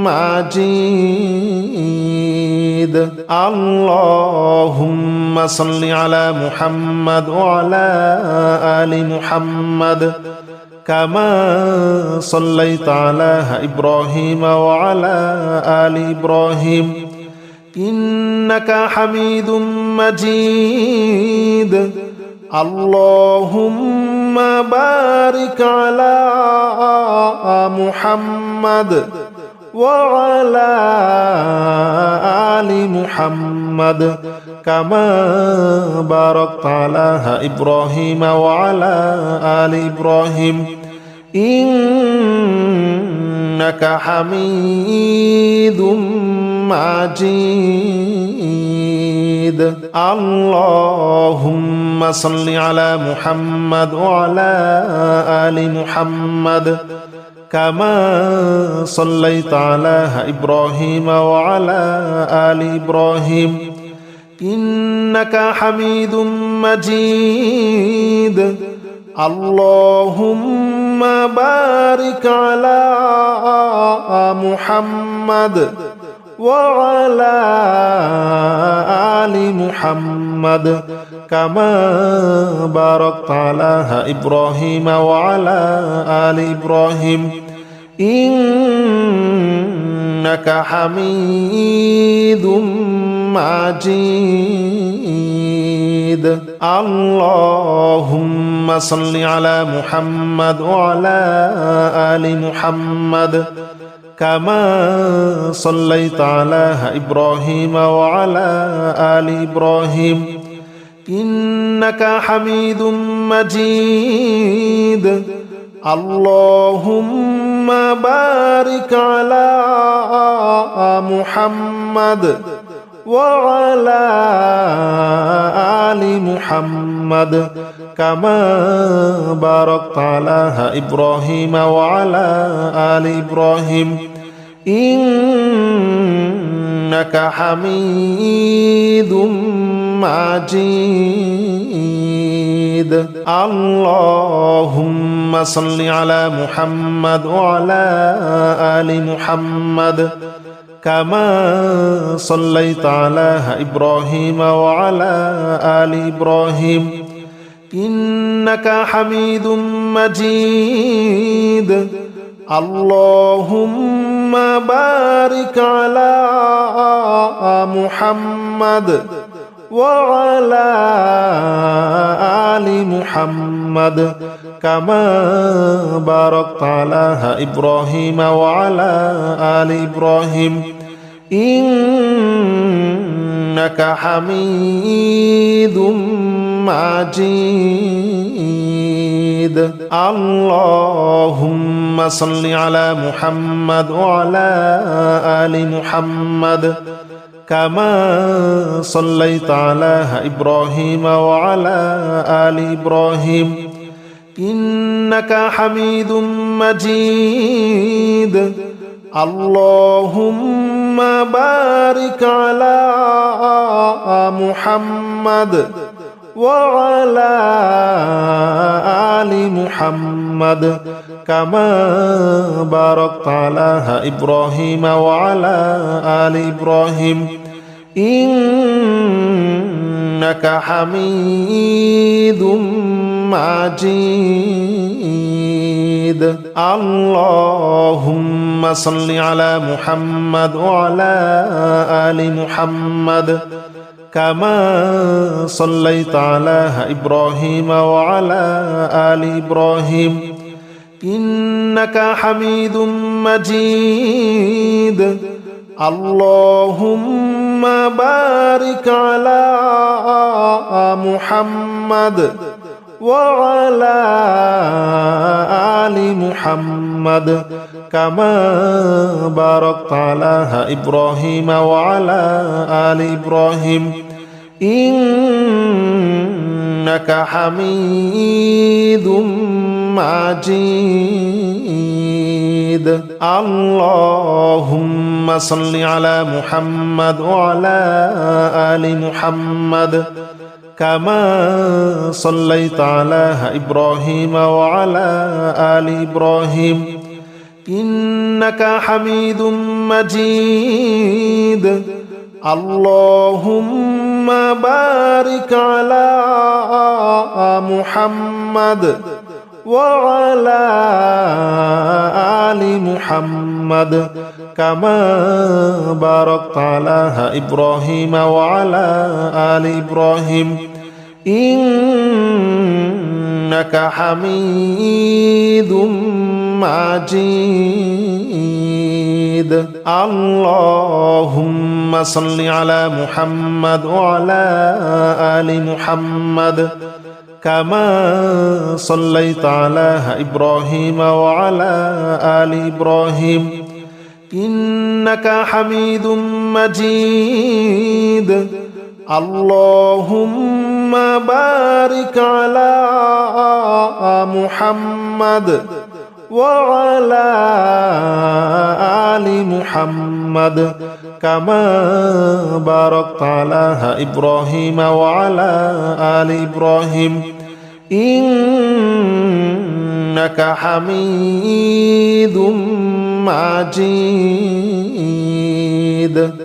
مجيد اللهم صل على محمد وعلى آل محمد كما صليت على إبراهيم وعلى آل إبراهيم إنك حميد مجيد اللهم بارك على محمد وعلى آل محمد كما باركت على إبراهيم وعلى آل إبراهيم إنك حميد مجيد اللهم صل على محمد وعلى آل محمد كما صليت على إبراهيم وعلى آل إبراهيم إنك حميد مجيد اللهم بارك على محمد وعلى آل محمد كما باركت على إبراهيم وعلى آل إبراهيم إنك حميد مجيد اللهم صل على محمد وعلى آل محمد كما صليت على إبراهيم وعلى آل إبراهيم إنك حميد مجيد اللهم بارك على محمد وعلى آل محمد كما باركت على إبراهيم وعلى آل إبراهيم إنك حميد مجيد اللهم صل على محمد وعلى آل محمد كما صليت على إبراهيم وعلى آل إبراهيم إنك حميد مجيد اللهم بارك على محمد وعلى آل محمد كما باركت على إبراهيم وعلى آل إبراهيم إنك حميد مجيد اللهم صل على محمد وعلى آل محمد كما صليت على إبراهيم وعلى آل إبراهيم إنك حميد مجيد اللهم بارك على محمد وعلى آل محمد كما باركت على إبراهيم وعلى آل إبراهيم إنك حميد مجيد اللهم صل على محمد وعلى آل محمد كما صليت على إبراهيم وعلى آل إبراهيم إنك حميد مجيد اللهم بارك على محمد وعلى آل محمد كما باركت على إبراهيم وعلى آل إبراهيم إنك حميد مجيد اللهم صل على محمد وعلى آل محمد كما صليت على إبراهيم وعلى آل إبراهيم إنك حميد مجيد اللهم بارك على محمد وعلى آل محمد كما باركت على إبراهيم وعلى آل إبراهيم إنك حميد مجيد اللهم صل على محمد وعلى آل محمد كما صليت على إبراهيم وعلى آل إبراهيم إنك حميد مجيد اللهم بارك على محمد وعلى آل محمد كما باركت على إبراهيم وعلى آل إبراهيم إنك حميد مجيد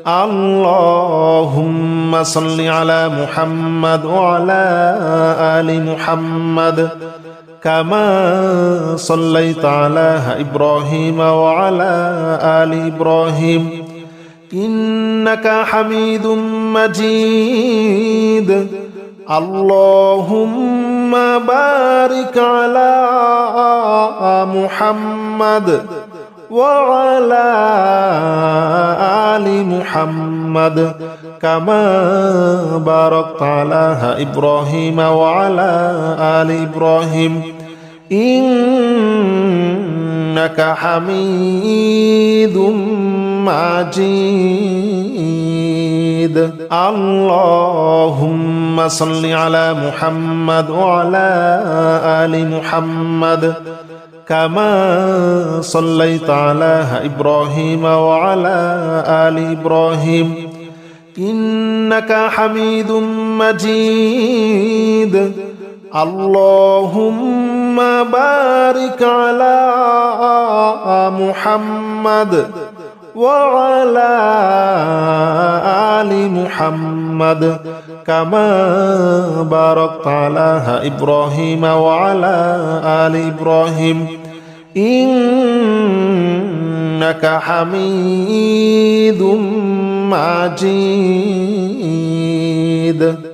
اللهم صل على محمد وعلى آل محمد كما صليت على إبراهيم وعلى آل إبراهيم إنك حميد مجيد اللهم بارك على محمد وعلى آل محمد كما باركت على إبراهيم وعلى آل إبراهيم إنك حميد مجيد اللهم صل على محمد وعلى آل محمد كما صليت على إبراهيم وعلى آل إبراهيم إنك حميد مجيد اللهم بارك على محمد وعلى آل محمد كما باركت على إبراهيم وعلى آل إبراهيم إنك حميد مجيد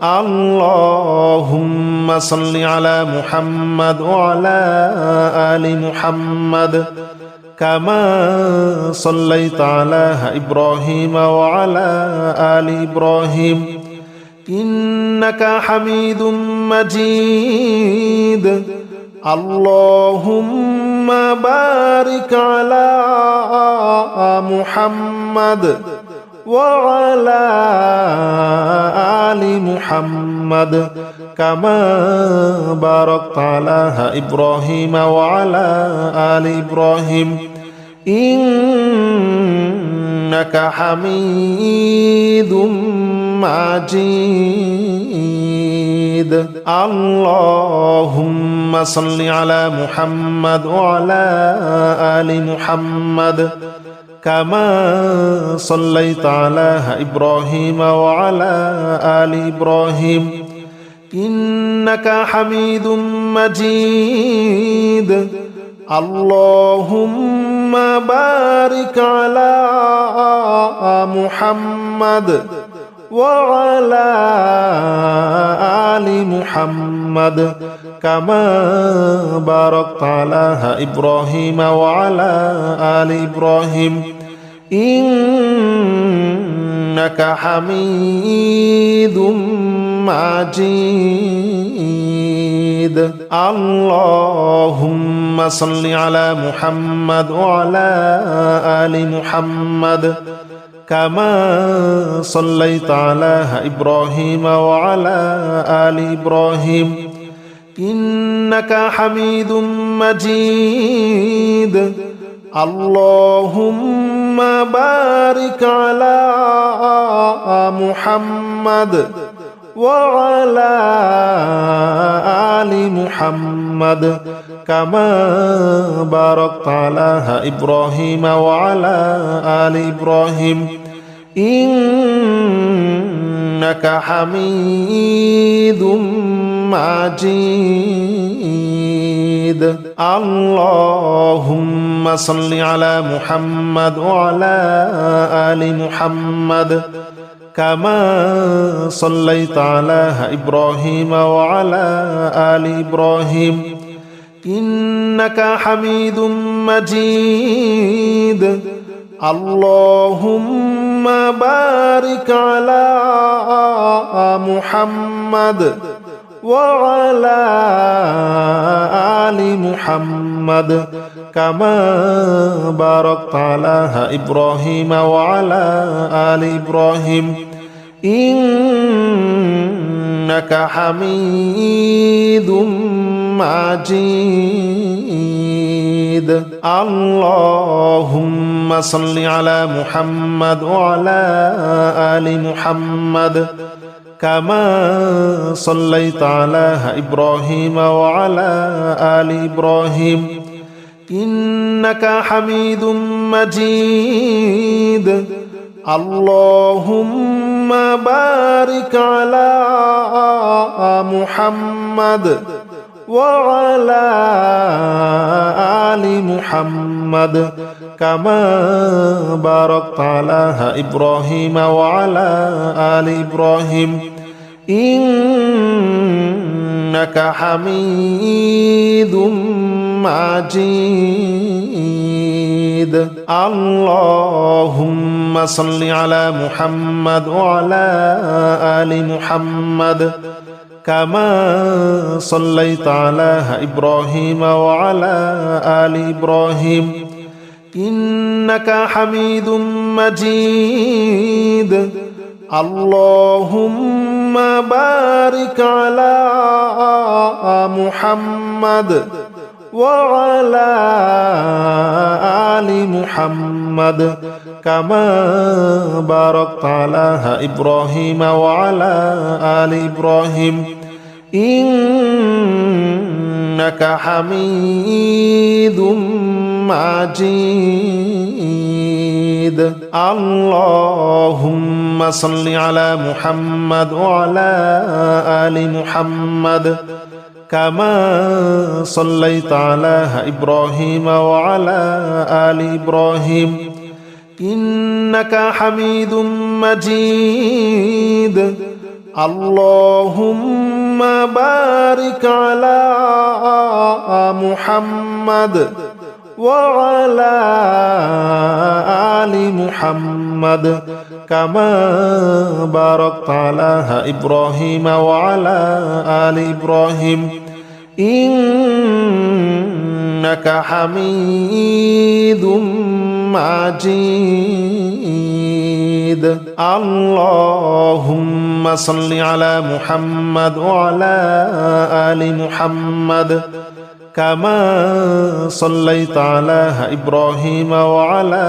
اللهم صل على محمد وعلى آل محمد كما صليت على إبراهيم وعلى آل إبراهيم إنك حميد مجيد اللهم بارك على محمد وعلى آل محمد كما باركت على إبراهيم وعلى آل إبراهيم إنك حميد مجيد اللهم صل على محمد وعلى آل محمد كما صليت على إبراهيم وعلى آل إبراهيم إنك حميد مجيد اللهم بارك على محمد وعلى آل محمد كما باركت على إبراهيم وعلى آل إبراهيم إنك حميد مجيد اللهم صل على محمد وعلى آل محمد كما صليت على إبراهيم وعلى آل إبراهيم إنك حميد مجيد اللهم بارك على محمد وعلى آل محمد كما باركت على إبراهيم وعلى آل إبراهيم إنك حميد مجيد اللهم صل على محمد وعلى آل محمد كما صليت على إبراهيم وعلى آل إبراهيم إنك حميد مجيد اللهم بارك على محمد وعلى آل محمد كما باركت على إبراهيم وعلى آل إبراهيم إنك حميد مجيد. اللهم صل على محمد وعلى آل محمد كما صليت على إبراهيم وعلى آل إبراهيم إنك حميد مجيد. اللهم بارك على محمد وعلى آل محمد كما باركت على إبراهيم وعلى آل إبراهيم إنك حميد مجيد. اللهم صل على محمد وعلى آل محمد كما صليت على إبراهيم وعلى آل إبراهيم إنك حميد مجيد. اللهم بارك على محمد وعلى آل محمد كما باركت على إبراهيم وعلى آل إبراهيم إنك حميد مجيد. اللهم صل على محمد وعلى آل محمد كما صليت على إبراهيم وعلى آل إبراهيم إنك حميد مجيد. اللهم بارك على محمد وعلى آل محمد كما باركت على إبراهيم وعلى آل إبراهيم إنك حميد مجيد. اللهم صل على محمد وعلى آل محمد كما صليت على إبراهيم وعلى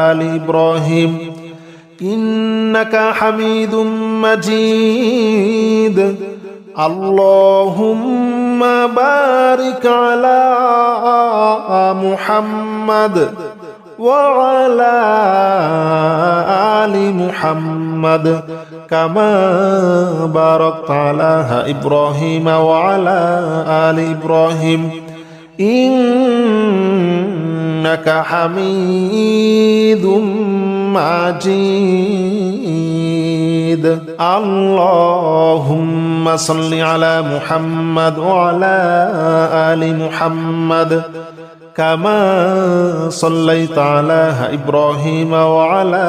آل إبراهيم إنك حميد مجيد. اللهم بارك على محمد وعلى آل محمد كما باركت على إبراهيم وعلى آل إبراهيم إنك حميد مجيد. اللهم صل على محمد وعلى آل محمد كما صليت على إبراهيم وعلى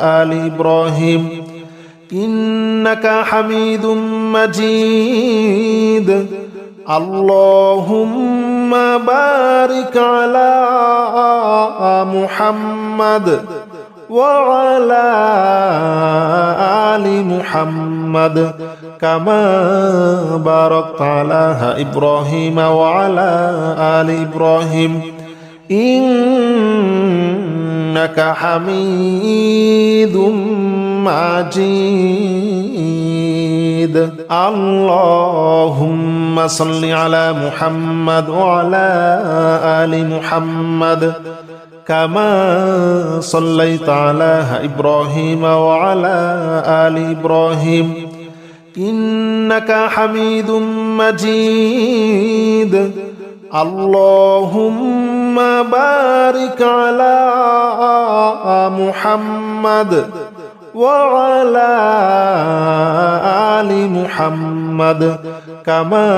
آل إبراهيم إنك حميد مجيد. اللهم بارك على محمد وعلى آل محمد كما باركت على إبراهيم وعلى آل إبراهيم إنك حميد مجيد. اللهم صل على محمد وعلى آل محمد كما صليت على إبراهيم وعلى آل إبراهيم إنك حميد مجيد. اللهم بارك على محمد وعلى آل محمد كما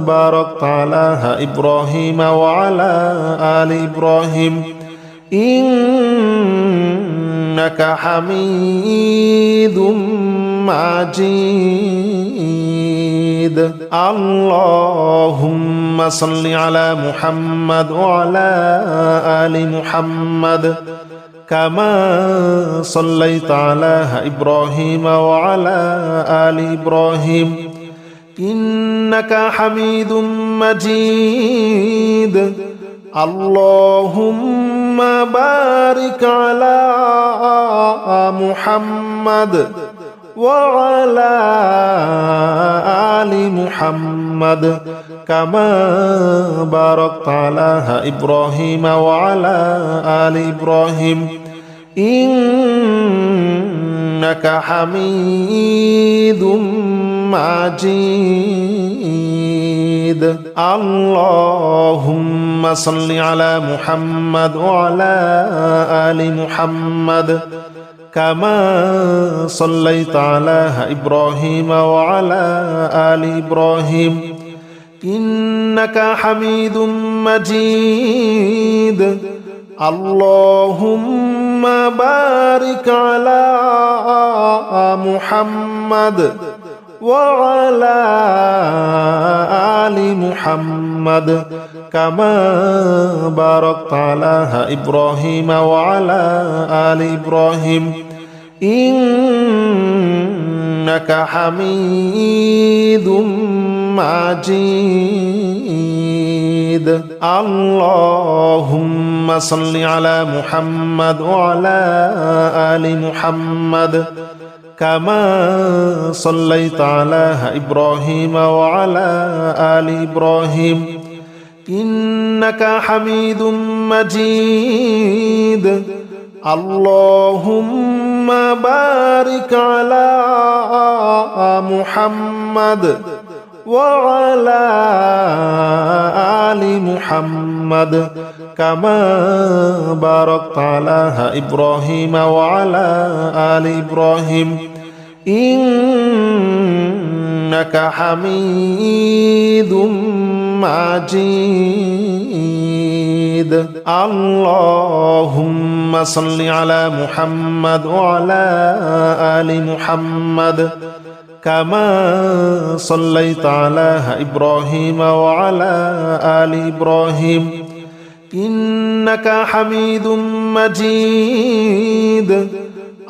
باركت على إبراهيم وعلى آل إبراهيم إنك حميد مجيد اللهم صل على محمد وعلى آل محمد كما صليت على إبراهيم وعلى آل إبراهيم إنك حميد مجيد اللهم بارك على محمد وعلى آل محمد كما باركت على إبراهيم وعلى آل إبراهيم إنك حميد مجيد اللهم صل على محمد وعلى آل محمد كما صليت على إبراهيم وعلى آل إبراهيم إنك حميد مجيد اللهم بارك على محمد وعلى آل محمد كما باركت على إبراهيم وعلى آل إبراهيم إنك حميد مجيد اللهم صل على محمد وعلى آل محمد كما صليت على إبراهيم وعلى آل إبراهيم إنك حميد مجيد اللهم بارك على محمد وعلى آل محمد كما باركت على إبراهيم وعلى آل إبراهيم إنك حميد مجيد اللهم صل على محمد وعلى آل محمد كما صليت على إبراهيم وعلى آل إبراهيم إنك حميد مجيد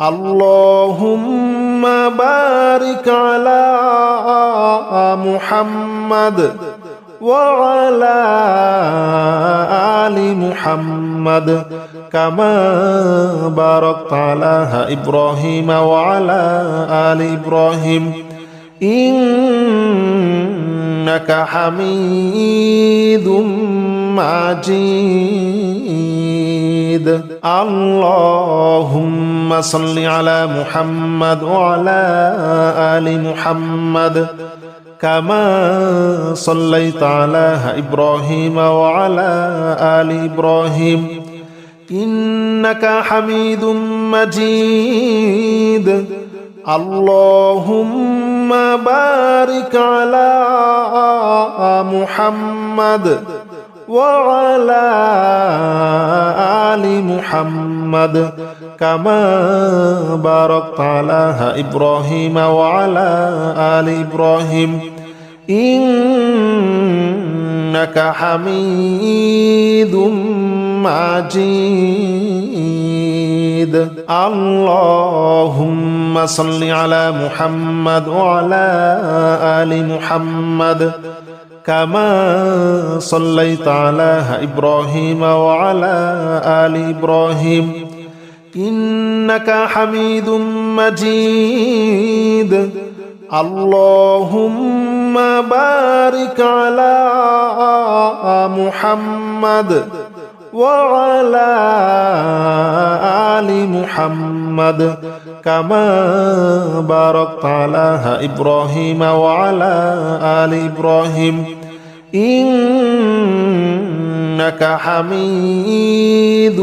اللهم بارك على محمد وعلى آل محمد كما باركت على إبراهيم وعلى آل إبراهيم إنك حميد مجيد اللهم صل على محمد وعلى آل محمد كما صليت على إبراهيم وعلى آل إبراهيم إنك حميد مجيد اللهم بارك على محمد وعلى آل محمد كما باركت على إبراهيم وعلى آل إبراهيم إنك حميد مجيد اللهم صل على محمد وعلى آل محمد كما صليت على إبراهيم وعلى آل إبراهيم إنك حميد مجيد اللهم بارك على محمد وعلى آل محمد كما باركت على إبراهيم وعلى آل إبراهيم إنك حميد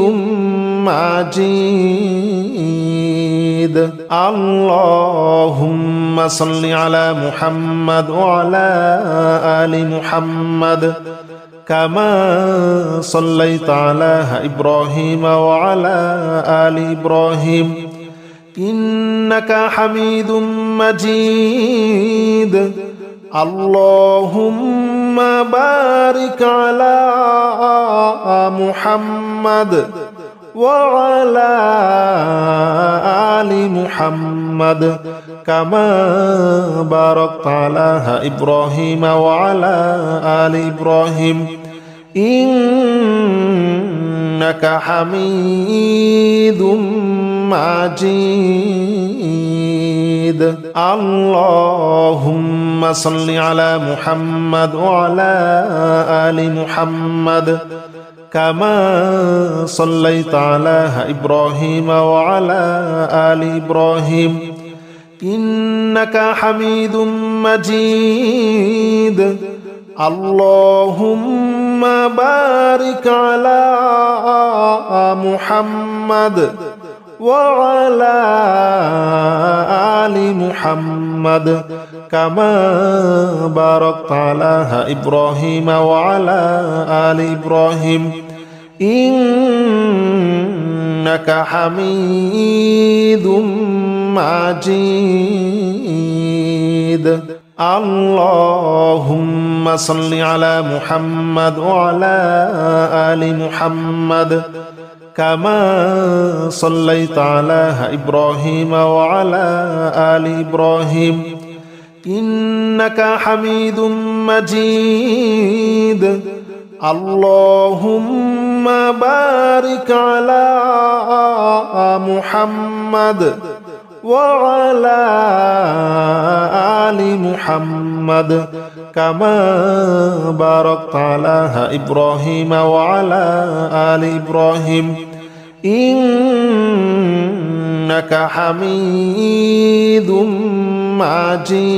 مجيد اللهم صل على محمد وعلى آل محمد كما صليت على إبراهيم وعلى آل إبراهيم إنك حميد مجيد اللهم بارك على محمد وعلى آل محمد كما باركت على إبراهيم وعلى آل إبراهيم إنك حميد مجيد اللهم صل على محمد وعلى آل محمد كما صليت على إبراهيم وعلى آل إبراهيم إنك حميد مجيد اللهم بارك على محمد وعلى آل محمد كما باركت على إبراهيم وعلى آل إبراهيم إنك حميد مجيد اللهم صل على محمد وعلى آل محمد كما صليت على إبراهيم وعلى آل إبراهيم إنك حميد مجيد اللهم بارك على محمد وعلى آل محمد كما باركت على إبراهيم وعلى آل إبراهيم إنك حميد مجيد